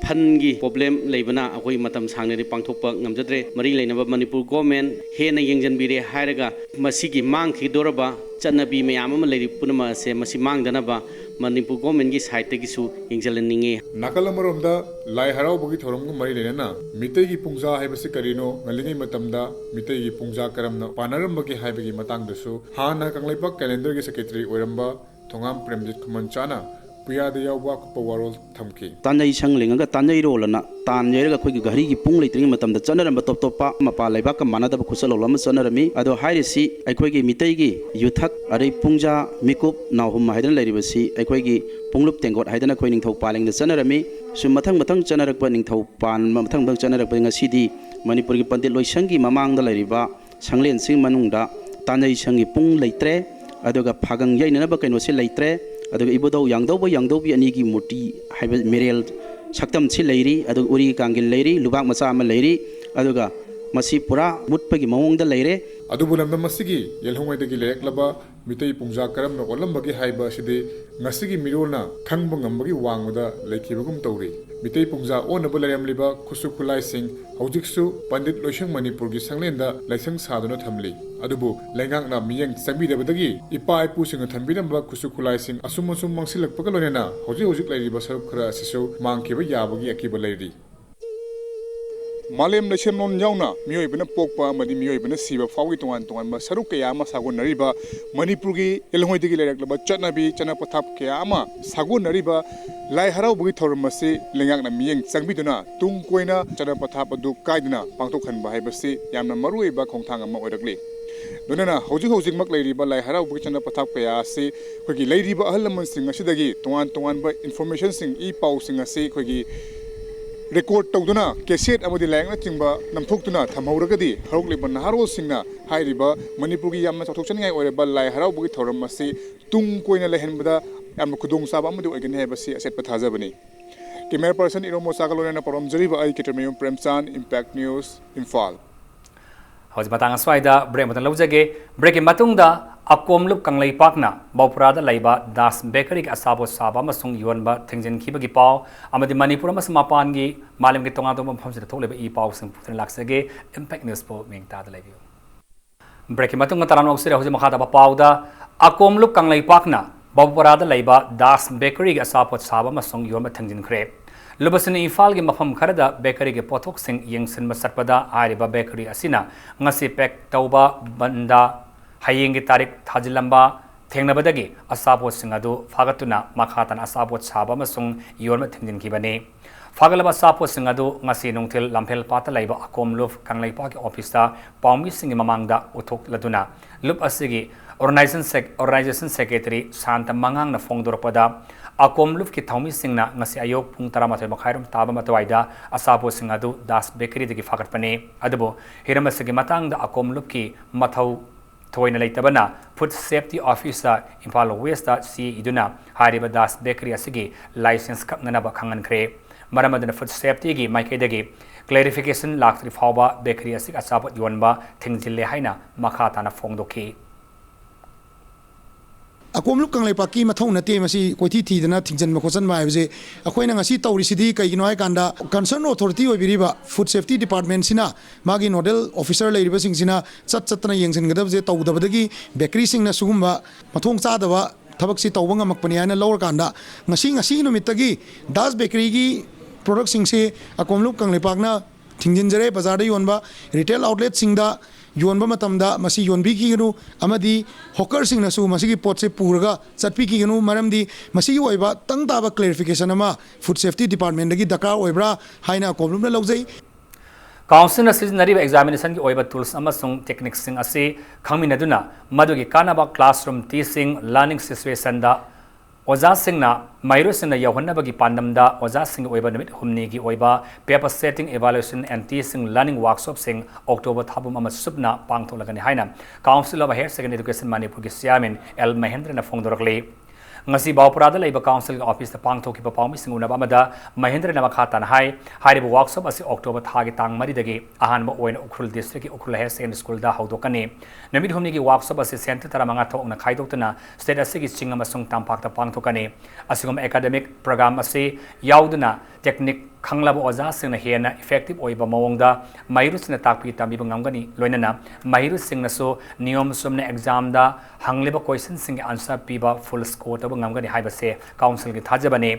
Pangi problem leibana akoi matam sangnari pangthokpa ngamjadre mari leinaba Manipur government hena yengjanbire hairaga masigi mangki doraba chanabi mayam ama leiri punama se masi mangdanaba Manipur government gi side gi su yengjalanninge Nakalamaromda lai haraubagi thoromga mari leina mitei gi pungja haibasi karino ngalingai matamda mitei gi pungja karamna panarambagi haibagi matangdasu hana kanglaipak calendar gi secretary oiramba thongam premjit khumanchana Puyada yawa kupawarol thamki Tanjai sang lengaga tanjai rolana tanjairaga khoi gari gi pung leitring matamda chanaramba top mapa laibaka manadaba khusalolama chanarami ado hairisi aikhoi gi mitai gi yuthak arei pungja mikup nahum haidan leiribasi aikhoi gi punglup tengot haidana khoi ningthau palengda chanarami sum mathang chanarakpa ningthau pan mathang chanarakpa ngasidi Manipur gi Pandit Loishang gi mamangda leiriba sanglen sing manungda tanjai sang gi pung leitre adoga phagang yainanaba kainosi leitre aduga ibodau yangdaubi anigi murti haiba merel saktam chi leiri aduga uri kangil leiri lubak macha ama leiri aduga masi pura mutpagi mawongda leire adubu lamdam masigi yelhongaidagi leklaba mitei pungja karamna olambagi haiba sidi ngasigi mirolna khangba ngambagi wangmada leikibagum tawri mitei pungja onaba layamliba khusu khulai sing hojiksu Pandit Loishang Manipur gi sanglenda laisang saduna thamli adubu lengangna miyeng sambidabadagi ipa ipu singa thambiramba khusu khulai sing asum mangsilakpaga lonena hojik lairiba saruk khara sisu mangkiba yabagi akiba leiri मालेम लैसेमलोन याउना मियोइबना पोकपा अमदि मियोइबना सिबा फाउगी तोंगान तोंगान सरुक कया अमा सागोनरिबा मणिपुरगी एलंगोइदगी लेरकलबा चटनाबी चना पथाप कया अमा सागोनरिबा लाई हराउबगी थौरमसे लेंगाकना मियें चंगबिदुना तुंग कोइना चना पथाप अदु काइदना पांथोखनबा हाइबसे यामना मरुइबा खोंथांग अमा ओइरकले दोनना हौजिक लेरिबा लाई हराउबगी चना पथाप कया से खोगी लेरिबा अहल लमनसिंग असिदगी तोंगान तोंगानबा इन्फॉर्मेशन सिंग ई पाउसिंग असे खोगी record tawduna cassette amadi langna chingba namthokduna thamhauragadi harokliba naharol singna hairiba manipur gi yamna chathokchangai oireba lai haraubugi thoram ase tung koina lehenbada yamna khudong saba amadi oigani haibasi aset pathajabani camera person iromo sagalona parom jariba ai ketermeyum premchan impact news imphal hauji batang aswaida break matan lawjage break matungda akomlup kanglei pakna baupurada laiba das bakery ki asabo saba masung yonba thingjin khibagi paw amadi manipur mas mapan gi malim ki tonga tong pham sida tholeba I paw sing putin laksage impact news po mengta da lebiu break matung taran oksire hoje makhada ba pawda akomlup kanglei pakna baupurada laiba das bakery ki asabo saba masung yonba thingjin khre lubasini ifal gi mafam kharada bakery gi pothok sing yengsin masarpada ariba bakery asina ngasi pack tauba banda hayeng tarik thajilamba thengnabadagi asapot singadu fagatuna makhatan asapot saba masung yorma thingjin kibani fagalaba asapot singadu ngasi nungthil lamphel pata laiba akomluf kanglaipa ki office ta paumi singi mamangda uthok laduna lup asigi organization secretary santa mangang na fongdorpada akomluf ki thaumi singna ngasi ayok pung 12 makhairum taba matwaida asapot singadu das bakery digi fagatpane adubo hiramasigi matangda akomluf ki mathau thoina leitabana food safety officer Impal West C iduna hariba das bakery asigi license kapnana ba khangan khre maramadana food safety gi maikaidagi clarification laktri fawba bakery asig asabot yonba thingjille haina makha tana fongdoki akomlup kanglei paki mathau nate masi koithi thidana thingjan ma khosan ma haibje akoina ngasi tawri sidhi kaigino ai kanda concern authority obiriba food safety department sina magi nodal officer leiriba singsina chatna yengsin gadab je tawdabadagi bakery singna sugumba mathong chadaba thabak si tawbanga makpani ana lawr kanda ngasi numitagi das bakery gi product singse akomlup kanglei pakna thingjan jare bazar da yonba retail outlet singda yonba matamda masi yonbi ki gnu amadi hawker sing na su masi ki pot se puraga chatpi ki gnu maramdi masi oiba tangta ba clarification ama food safety department dagi dakar oibra haina komlum na lawjai council seasonary examination ki oiba tools amasung techniques sing ase khangminaduna madugi kanaba classroom teaching learning situation da oja singna mairo singna yawhanabagi pandamda oja sing oiba nimit humni gi oiba paper setting evaluation and teaching learning workshop sing october thabum ama subna pangtholagani haina council of higher secondary education manipur gi chairman L Mahendra na fongdorakle ngasi baupurada leiba council office ta pangthoki pa paumi sing unaba amada Mahendra na makhatan hai haribu workshop asi october thagi tang mari dagi ahanba oina ukrul district ki ukrul higher secondary school da haudokani namit humni gi workshop asi center taramanga thokna khaidokna state asi gi chingama sung tampak ta pangthokani asigum academic program asi yauduna technique khanglaba oja singna hena effective oiba mawongda mahiru singna takpi tambi bangamgani loinana mahiru singna so niyom sumna exam da hangliba question sing answer piba full score ta bangamgani haibase council gi thajabani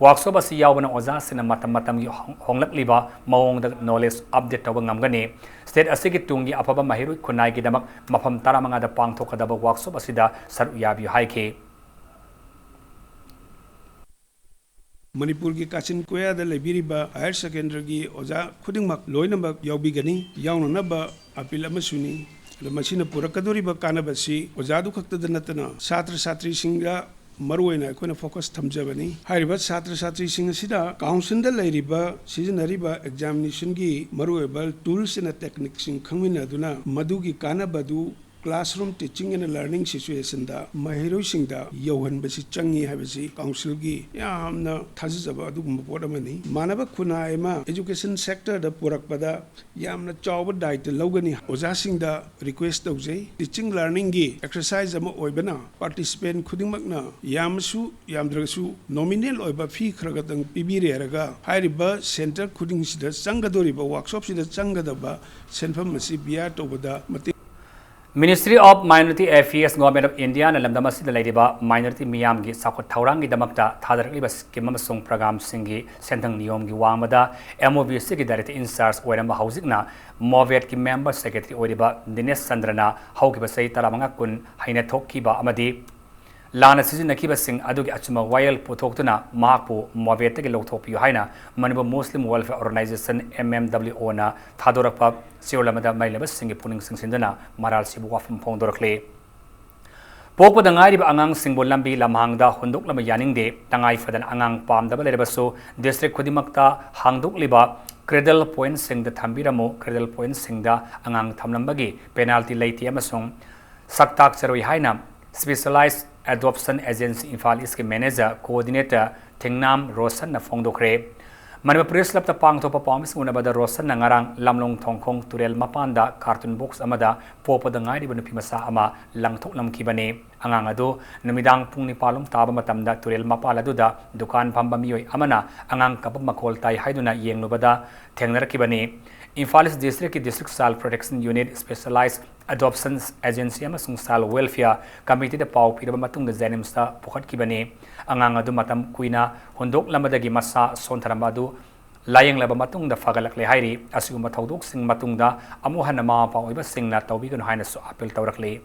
workshop asi yawbana oja singna matam gi honglakliba mawongda knowledge update ta bangamgani state asigi tungi apaba mahiru khunai gi damak mafam taramanga da pangthokadaba workshop asida saru yabi haike Manipur ki Kachin Koya da lebiriba higher secondary ki oja khudingmak loinabak yaubigani yaunanaba apil amasuni lamachina purakadoriba kanabasi oja du khakta danatana chatra chatri singa maruina koina focus thamjabani hariba chatra chatri sing sida council da leiriba seasonary examination gi marueba tools and techniques sing khangmina duna madugi kanabadu classroom teaching and learning situation da mahiro sing da yohan basi changi habasi council gi yamna thajaba adugum podamani manaba khunai ma education sector da purak pada yamna chawba daita logani oja sing da request tawjai teaching learning gi exercise ama oibana participant khudingmakna yamsu yamdrasu nominal oiba fee khragadang pibire raga hairiba center khuding sida changadori ba workshop sida changadaba senfam masi biya tobada Ministry of Minority Affairs Government of India na lamdam asida laidiba minority miyam gi sakot thaurangi damakta thadarakliba scheme amasung program singi sentang niyom gi wangmada MOVC gi director in charge oiramba haujikna Movet ki member secretary oiriba Dinesh Chandrana haukiba sei taramanga kun haina thokkiba amadi Lana sizinnakiba sing adugi achuma wayal puthokhtuna mahakpu Movet gi lokthokpiyo haina Manipur Muslim Welfare Organization MMWO na thadorakpa Siulamada mailaba singi puning singsindana maral sibu wafam phongdorakle Pokpada ngairiba angang singbo lambi lamhangda hunduk lama yaningde tangai fadan angang pamdaba lerebasu district khudimakta hangduk liba cradle point singda thambiramo cradle point singda angang thamlambagi penalty leiti amasung saktak charoi haina specialized adoption agency Infal East manager coordinator Thingnam Rosan na phongdokre Manipur Press Club ta pangthopa pamis unabada Rosan na ngarang lamlong thongkhong turel mapanda cartoon box amada popada ngairi banu phimasa ama langthok lamkibane angang adu namidang pungni palum taba matamda turel mapala duda dukan phamba miyoi amana angang kap makhol tai haiduna yenglubada thengnarakibane Infal East District ki District Child Protection Unit Specialized Adoptions Agency amasung Child Welfare Committee da pau piraba matungda Janimsta pukhatkibane angang adu matam kuina hundok lamadagi masa sontharamba adu layeng laba matungda fagalakle hairi asiguma thaudok sing matungda amuhana ma pa oiba singna tawbiganu haina so appeal tawrakle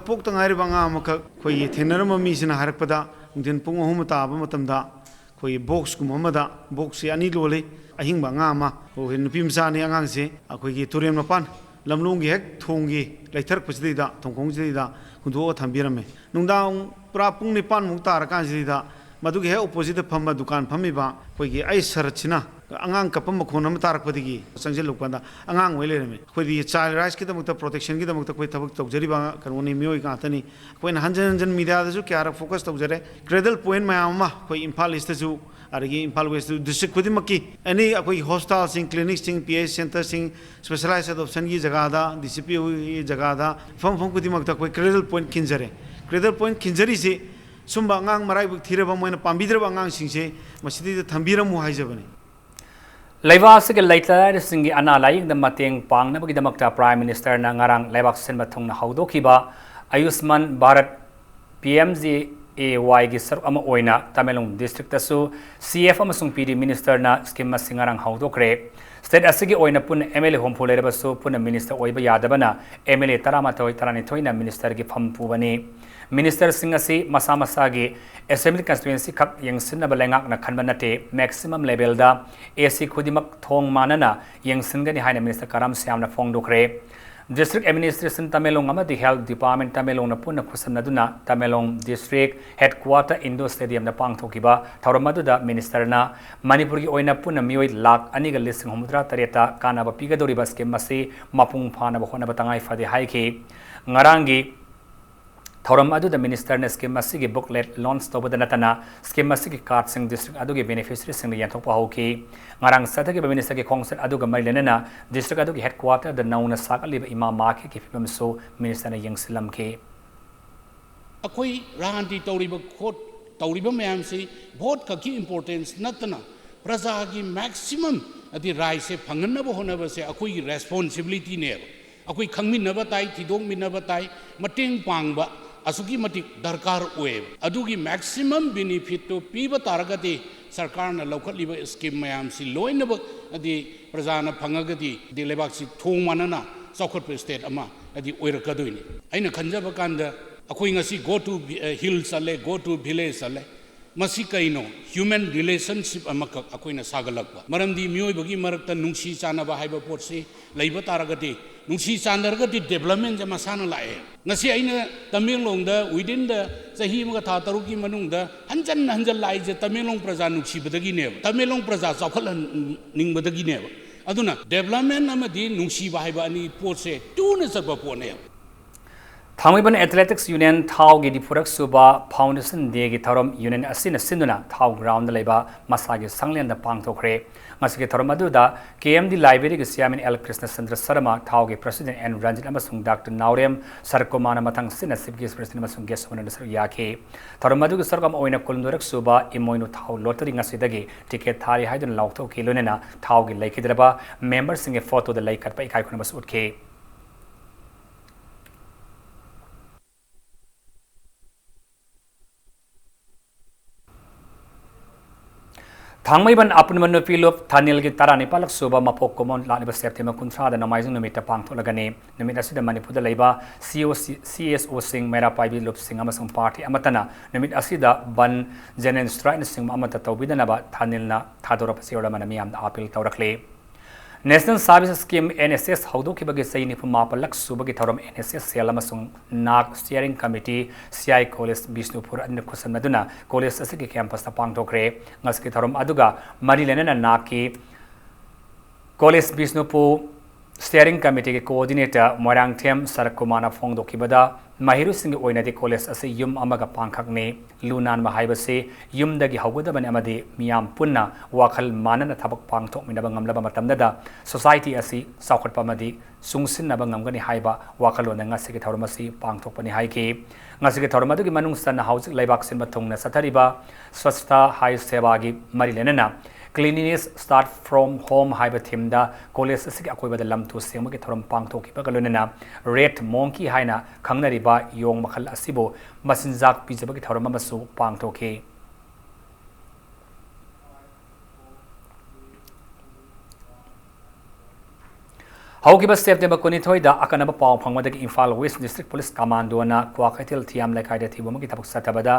pok tangai banga maka khoi thenarama mi sina harakpada din pung ahum ta ba matamda khoi box kum amada box ani lole ahing banga ma ho hin pimsa ni angang se akhoi gi turem mapan lamlung gi hek thongi laithar pusdi da thongkhong ji da hundu thambirame nungdang pra pung ni pan muk tar kan ji da madu gi he opposite phamba dukan phami ba khoi gi ai sarchina angang kapam khon am tar padigi sangjel lukpanda angang wele me khoi di child rights ki tamukta protection ki tamukta khoi thabak tawjari ba kanoni mioi ka tani khoi hanjan hanjan media da ju kyara focus tawjare cradle point ma ma khoi Imphal East ju arigi Imphal West district khudimaki ani akoi hospital sing clinics sing PH center sing specialized adoption gi jaga da DCP gi jaga da phom kudimakta khoi cradle point kinjare cradle point kinjari se sumba ngang marai buk thireba moina pambidreba ngang singse masidi thambiramu haijabani Laibak se laitlar singi ana laing da mateng pang na bagi damakta Prime Minister na ngarang laibak sen mathong na haudokiba Ayushman Bharat PMJAY gi saruk ama oina Tamelong district tasu CF amasung PD Minister na scheme singarang haudokre state asigi oina pun MLA homphulere basu pun minister oiba yadabana MLA taramathoi taranithoi na minister gi phampu bani Minister Singasi Masa Masagi Assembly Constituency Kak yang sinaba lengak na khanbanate maximum level da AC Khudimak Thong Manana yang singani haina Minister Karam Siam na phongdokre District Administration Tamelong amadi Health Department Tamelong na punna khusamnaduna Tamelong District Headquarter Indo Stadium na pangthokiba thauramadu da Minister na Manipur gi oina punna mioi lakh aniga lising humudra tareta kana ba pigadori bas ke masi mapung phana ba khona batangai fade haiki ngarangi Thauram adu the minister na scheme masigi booklet launch tobada natana scheme masigi card sing district adu ge beneficiary sing yanthok pa hoki ngarang sathagi minister ge khongset adu ga mailena district adu ge headquarter the nauna sakali ima market ki fim so minister na yangsilam ke akoi rahanti tawriba khot tawriba mayam si vote ka ki importance natana praja gi maximum adi rai se phanganna bo hona ba se akoi gi responsibility ne akoi khangmin na ba tai tidong min na ba tai mateng pangba asuki matik darkar oe adugi maximum benefit to piba taragati sarkar na lokaliba scheme mayam si loina ba adi prajana phangagati di lebak si thong manana saukhat state ama adi oirakadoini aina khanjaba kanda akoi ngasi go to hills ale go to village ale masi kaino human relationship amaka akoina sagalakba maramdi mioi bagi marakta nungsi chana ba haiba potsi leiba taragati nungsi chandargati development jama sana lae ngasi aina Tamelong da within the sahi mga tha taruki manungda hanjan lai je Tamelong praja nungsi badagi ne Tamelong praja saukhalan ning badagi ne aduna development amadi nungsi ba haiba ani potse tuna sabba pone Thangiban Athletics Union Thau gi Dipurak Suba Foundation de gi Tharom Union asina sinduna Thau ground leba masagi sanglen da pangthokre ngasige Tharom adu da KMD Library gi Chairman L Krishna Chandra Sharma Thau gi President N Ranjit amasung Dr Naurem Sarkomana mathang sina Chief Guest President amasung guest honor sar yake Tharom adu gi sarkam oina kulndorak Suba imoinu Thau lottery ngasidagi ticket thari haidun laukthok kilonena Thau gi laikidraba members singe photo da laikat pa ikai khona bas utke थांगमैबन अपुनमन नुपीलुप थानिल की तारानि पालक सुबा मपोक common लानिबा September 19 नमाइजिंग नुमित पांगथोलगने नुमित असिदा Manipur लेबा CSO सिंग मेरा पाइबी loop सिंग अमसंग party अमतना नुमित असिदा बन जेनेन स्ट्राइन सिंग अमत तौबिदनबा थानिलना थादोरप सियोडमन मियाम अपील तौरखले नेशनल सर्विस स्कीम NSS हौदोखिबगे सही निफुमापलक सुबगी थौरम NSS सेल अमसुंग नाग steering committee CI college Bishnupur अन्न खुसनदुना कॉलेज असगी कैंपस पांगथोखरे ngasकी थौरम अदुगा मरी लेनना नाग की कॉलेज बिष्णुपुर स्टीयरिंग कमिटी के कोऑर्डिनेटर मोरांगथेम सरकुमाना फोंगदोखिबदा माहिरु सिंग ओइनदि कॉलेज असे युम अमगा पांखकने लुनान महाइबसे युमदगी हौगदबन अमदि मियाम पुन्ना वाखल मानना थबक पांगथोक मिनबा ngamlaba matamda society asi saukhatpamadi sungsinnaba ngamgani haiba wakhalona ngasigi thormasi pangthokpani haiki ngasigi thormadu gi manung sanna hausik laibak sinba thongna sathariba swastha hai seva gi mari lenana cleanliness start from home haiba thimda college asigi akoibada lamtu semagi thorom pangthoki bagalunana red monkey haina khangnariba yong makhal asibo masinjak pijabagi thorom amasu pangthoki Haukiba September 23 da akanaba paw phangwadagi Imphal West District Police Commando na Kwakatil Thiam Laikhaida Thibumagi Tabuk Satabada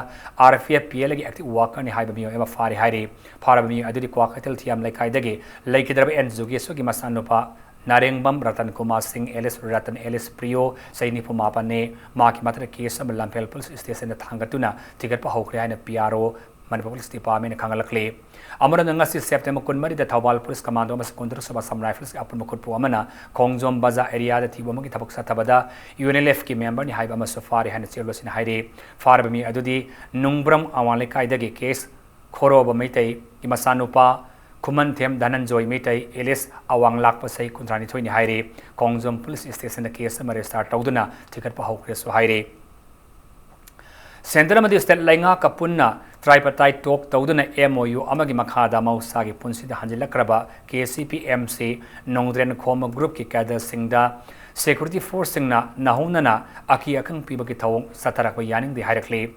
RFF PL gi active worker ni haiba miyo ema fari hairi pharabi miyo adudi Kwakatil Thiam Laikhaidagi Laikidraba and Zugeso gi masanupa Narengbam Ratan Kumar Singh Ellis Ratan Ellis Priyo Saini Pumapa ne Maki Matra case of Lampel Police Station na Thangatuna ticket pa hokre haina PRO Manipur Police Department Kangalakle Amara ngasi September 1 da Thawal Police Commando mas Kundur Sabha Sam Rifles apun mukut puamana Kongjom Baza area da Thibomagi Tabuk Satabada UNLF ki member ni haiba masafari hana chirlosin haire farbami adudi Nungbram awale kaidagi case Khoroba Meitai Imasanupa Kuman Them Dananjoy Meitai Ellis Awang Lakpa Sai Kuntrani Thoini haire Kongjom Police Station the case amare start tawduna ticket pa hokre so haire Central Madi State Lainga Kapunna tripartite talk tawduna MOU amagi makhada mausagi punsida hanjilakraba KCPMC Nongdren Khoma group ki cadre singda security force singna nahunana aki akang pibagi thawong satarakwa yaning di hairakle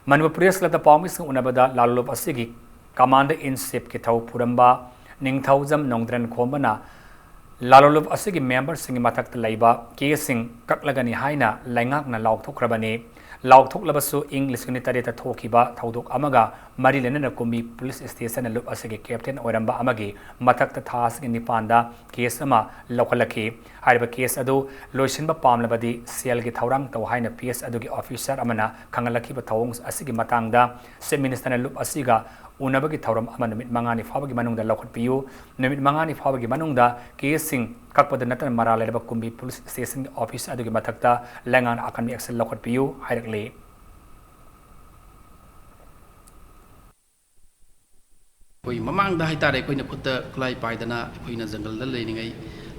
Manipur lata pawmis unabada lalop asigi commander in chief ki thaw puramba ningthaujam Nongdren Khomana lalop asigi member singi mathakta laiba ke sing kaklagani haina laingak na laukthokrabani Laukthok labasu English unitary ta thokiba thaudok amaga Marilena Kumbi police station lup asage captain oramba amagi mathak ta thas gi nipanda case ama lokalaki haiba case adu loisinba pamlabadi cell gi thaurang taw haina PS adu gi officer amana khangalaki ba thawong asigi matangda se minister lup asiga unabagi thauram amana mit mangani fabagi manungda lokhat piu namit mangani fabagi manungda case sing kakpada natan marala ba Kumbi police station office adu gi mathakta langan akan mi action lokhat piu hairakle koi mamang da haitare koi na khutta klai paidana koi na jungle da leiningai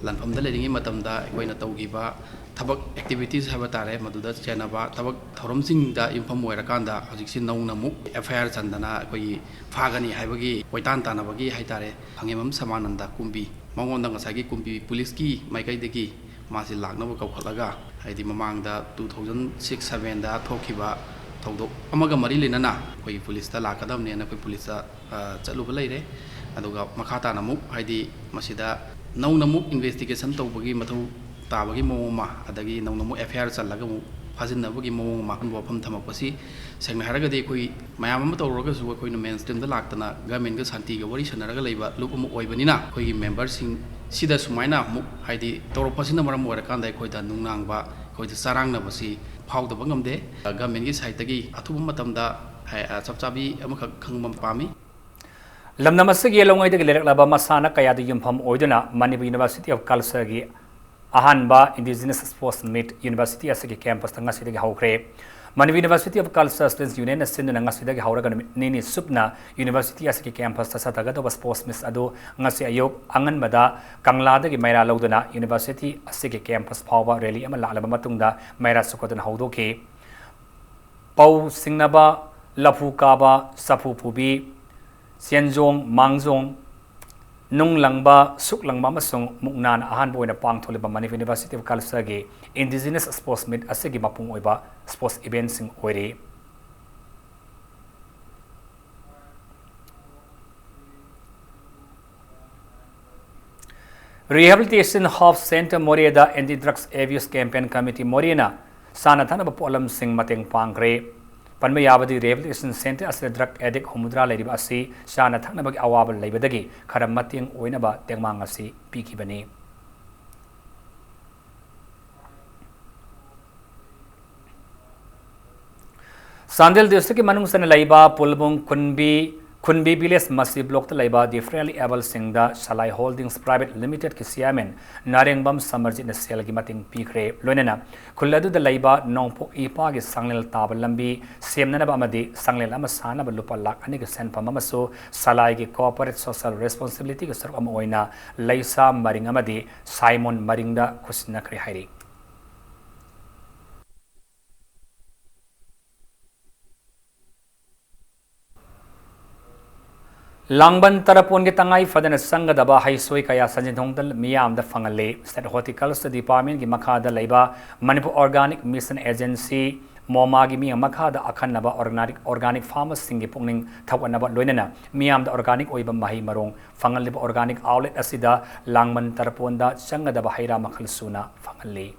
lanpham da leiningai matam da koi na taugi ba thabak activities haba tare maduda chena ba thabak thorom sing da infam oira kanda hojik sin nau na muk FIR chandana koi phagani haibagi koitan tanabagi haitare phangimam samananda kumbi mangonda ngasagi kumbi police ki maikai degi masi lakna ba kaukhalaga haidi mamang da 2006-7 da thokiba thawdok amaga mari lenana koi police ta lakadamne na koi police chaluba leire aduga makhata namuk haidi masida naunamuk investigation tawbagi mathau tabagi moma adagi naunamuk FIR challaga mu fajinabagi moma kanbo pham thamakpasi sengna haragadi koi mayam am tawraga su koi na mainstream da laktana government ga santi ga wari sanaraga leiba lup mu oibanina koi member sing sida sumaina muk haidi tawrapasina maram wara kanda koi da nungnangba koi da sarang na basi phawda bangamde government gi side tagi athuba matamda chapchabi amakha khangmam pami Lamnam asigi yelongai de lerak laba masana kaya de yumpham oiduna Manipur University of Culture gi ahanba indigenous sports meet university asigi campus tanga sidagi haukre Manipur University of Culture Students Union asinduna ngasidagi hauraga nini supna university asigi campus ta sataga do sports meet adu ngasi ayok angan bada kangla dagi maira loduna university asigi campus phawa rally ama lalaba matungda maira sukotuna haudoke pau singnaba lapu kaba sapu pubi Sianjong, Mangjong, Nung Langba, Suk Langba Masung, Muknan, Ahan Boyna Pang Toliba Manipur University of Culture Indigenous Sports Meet Asigi Mapung Oiba Sports Events in Oiri. Rehabilitation Health Center Moriada Anti Drugs Abuse Campaign Committee Moriana Sana Thana Polam Sing Mateng Pangre Panmayabadi Rehabilitation Center as the drug addict Humudra Lady Basi Sana Thana Bag Awab Labadagi Karamating Oinaba Tengmangasi Piki Bani. Sandil district ki manung sana laiba pulbung kunbi village masi block ta laiba differently able singda salai holdings private limited ki chairman narengbam samarjit na sel gi mating pikre loinena kulladu da laiba nongpok ipa gi sanglel tab lambi semna ba amadi sanglel ama sana ba lupa lak ani gi sen pam amaso salai gi corporate social responsibility gi sark am oina laisa maring amadi Simon maringda kusna kri hairi Langban tarapon ki tangai fadana sanga daba haisoi kaya sanjithong dal miyam da fangale state horticulture department ki makha da laiba Manipur Organic Mission Agency moma gi miyam makha da akhan naba organic farmers singi pungning thawanaba loinana miyam da organic oiba mahi marong fangal liba organic outlet asida langban tarapon da sanga daba haira makhal suna fangale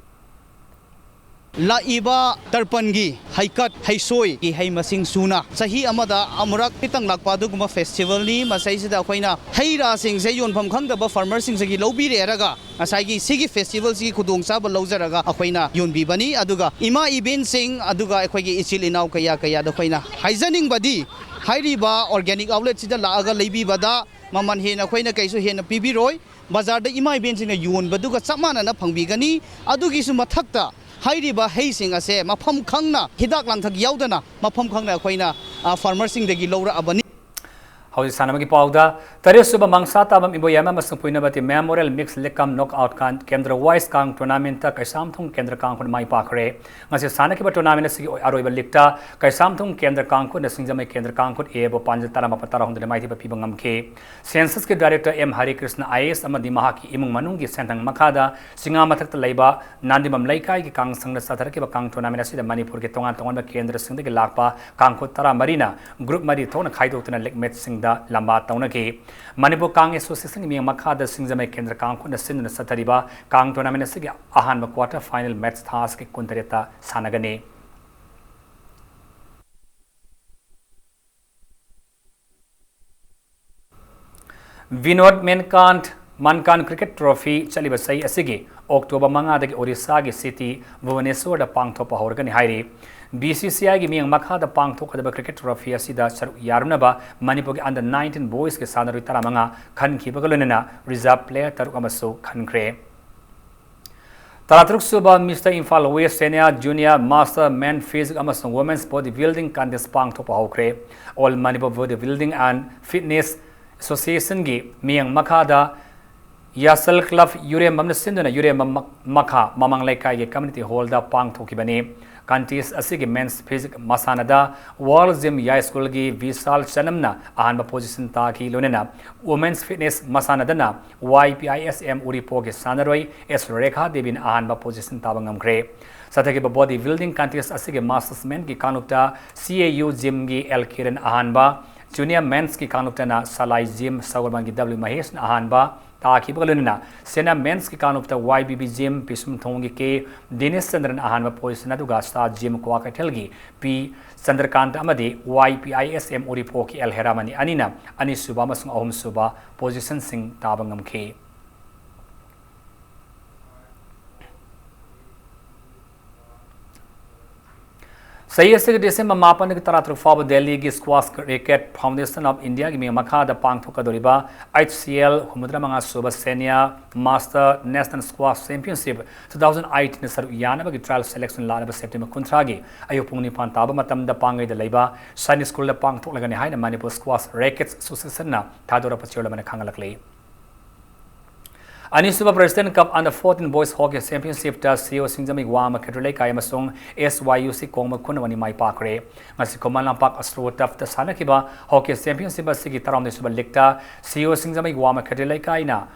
La iba tarpangi haikat haisoi ki hai masing suna sahi amada amurak pitang lakpa duguma festival ni masai sida khoina haira sing se yon pham khang da ba farmer sing se gi lobi re raga asai gi sigi festival si khudong sa ba lojaraga akhoina yon bi bani aduga ima event sing aduga akhoi gi ichil inaw kaya da khoina haizaning badi hairiba organic outlet sida laaga leibi bada maman he na khoina kaisu he na pibi roi bazar da ima event sing na yon baduga chamana na phangbi gani adugi su mathakta hairiba heising ase mafam khangna hidak langthak yaudana mafam khangna khoina farmer sing degi lowra abani Hausi sanamagi pauda tarisuba mangsa tabam iboyama masung puinabati memorial mix lekam knockout kan kendra wise kang tournament ta kaisam thung kendra kang khon mai pakre ngasi sanaki ba tournament sigi aroiba likta kaisam thung kendra kang khon singjamai kendra kang khon ebo panjal tara mapatara hondre mai thiba pibangam ke census ke director M Hari Krishna IS amadi mahaki imung manung gi sentang makada singa mathak ta leiba nandimam laikai gi kang sangna sathar ke ba kang tournament asida Manipur ke tongan tongan ba kendra singde gi lakpa kang khon tara marina group mari thona khaidok tuna lek match sing lamba tauna ke Manipur Kang Association mi makha da singjamai kendra kang khun sin na satariba kang tournament se ahan ma quarter final match thas ke kuntareta sanagane Vinod Mankan Cricket Trophy chaliba sai asigi October manga da Orissa gi city Bhubaneswar da pangthopa horgani hairi BCCI gi miyang makha da pangthokadaba cricket trophy asida saru yarunaba Manipur gi under 19 boys ke sanarui taramanga khan khibagalonena reserve player taruk amaso khankre Taratruk suba Mr. Infal West Senior Junior Master Men Physics amasung Women's Bodybuilding contest pangthopa hokre All Manipur Bodybuilding and Fitness Association gi miyang makha da Yasal Club Yurem Mamna Sinduna Yurem Makha Mamang Laikai gi community hall da pangthokibani Contest asigi men's physics masanada World Gym High School gi Visal Chanamna ahanba position ta ki lonena Women's Fitness masanada na YPISM Uripo gi sanaroi S Rekha Devin ahanba position ta bangamkre sathagi body building contest asigi masters men gi kanupta CAU Gym gi L Kiran ahanba Junior men's ki kanupta na Salai Gym Sawalman gi W Mahesh ahanba Taki Bagaluna, Sena Men's Kikanupta YBB Gym, Pisum Tongi K, Dinesh Sandran Ahanba Poison Adugasta, Gym Kwakatelgi, P. Sandrakant Amadi, YPISM Uripoki El Heramani Anina, Anisubama Om Suba, Position Sing Tabangam K. Sayasig December Mapan Taratruk Fab Delhi gi Squash Cricket Foundation of India gi makha da pangthoka doriba HCL Humudra Manga Suba Senior Master National Squash Championship 2018 saru yana gi trial selection la September kuntragi ayupungni pantaba matam da pangai da leiba Sani School da pangthok lagani haina Manipur Squash Rackets Association na thadora pachola mana khangalakle Anisuba President Cup under 14 Boys Hockey Championship ta CEO Singjami Wama Kedrelai Kayamasong SYUC Kongma Kunawani Mai Pakre ngasi Komalang Park Astro Taf ta sanakiba Hockey Championship asigi taram suba lekta CEO Singjami Wama Kedrelai Kaina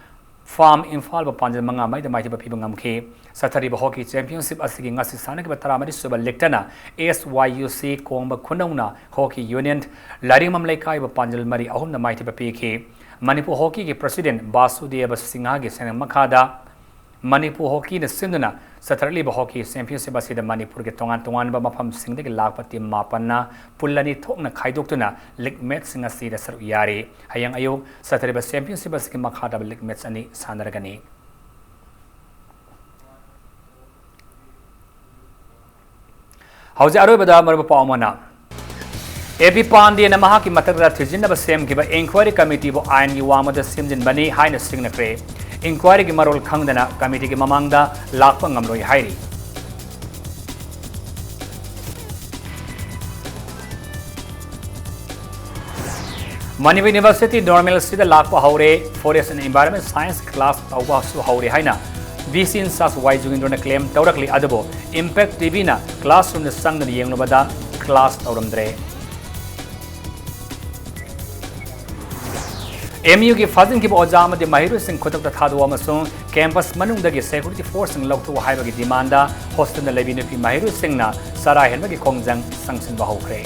Farm Infal ba panjal manga mai da mai ba pibangam ke sathari ba Hockey Championship asigi ngasi sanakiba taramari suba lektana SYUC Kongma Kunauna Hockey Union Larimam Laikai ba panjal mari ahum na mai ba pike Manipur Hockey ki President Basudeva Singha ki senang makhada Manipur Hockey na sinduna Saturday Hockey Championship asida Manipur ke tongan ba mafam singde ke lakpa team mapanna pullani thokna khaidoktuna league match singa sida saru yari hayang ayo Saturday Championship asiki makhada league match ani sanaragani Hauze aroibada marba paumana AP Pandey na mahaki matakda thijinna ba sem ki ba inquiry committee bo ain gi wamada simjin bani haina singna kre inquiry ki marol khangdana committee ki mamangda lakpa ngamloi hairi Manipur University normal sida lakpa haure forest and environment science class tawba su haure haina VC in sas waijugindro na claim tawrakli adabo impact TV na classroom na sangna yenglobada class tawramdre MU की फाजिंग की ओजाम दे माहिर सिंह खुतक थादुआ मसों campus मनुंग दगे security force सिंह लौटु हाइबा की डिमांडा हॉस्टल न लेबी नुपी माहिर सिंह ना सारा हेलमा की खोंगजंग संगसिन बहौखरे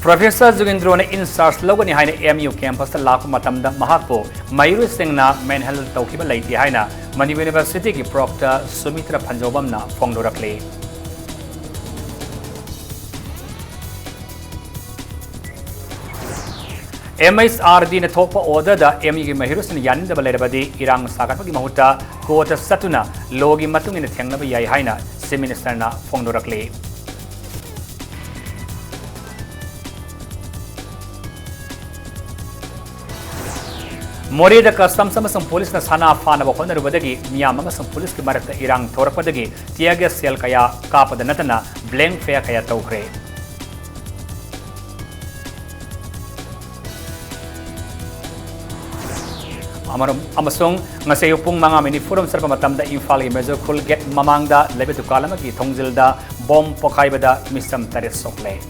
प्रोफेसर जुगिंद्रो ने इंचार्ज लोगनी हाइने MU कैंपस लाख मतमदा महापो माहिर सिंह ना मेनहल तौखिबा लैति हाइना मणिपुर यूनिवर्सिटी की प्रोक्टर सुमित्रा फंजोबम ना फोंगदोरखले MSRD na thokpa order da MU gi mahirus ni yanin da balerabadi irang sakat gi mahuta court satuna logi matung ni thengna ba yai haina se minister na phongdorakle Mori da custom samasang police na sana fana ba khona rubadagi miyam amasang police ki marakta irang thorakpadagi tiaga sel kaya kapada natana blank fair kaya tawkre Amasong ngasay upong mga minifurum sa pamatamda Imphal Major Khul Get mamangda lebe tukalama ki thongjilda bom pokai bada misam tarit sokle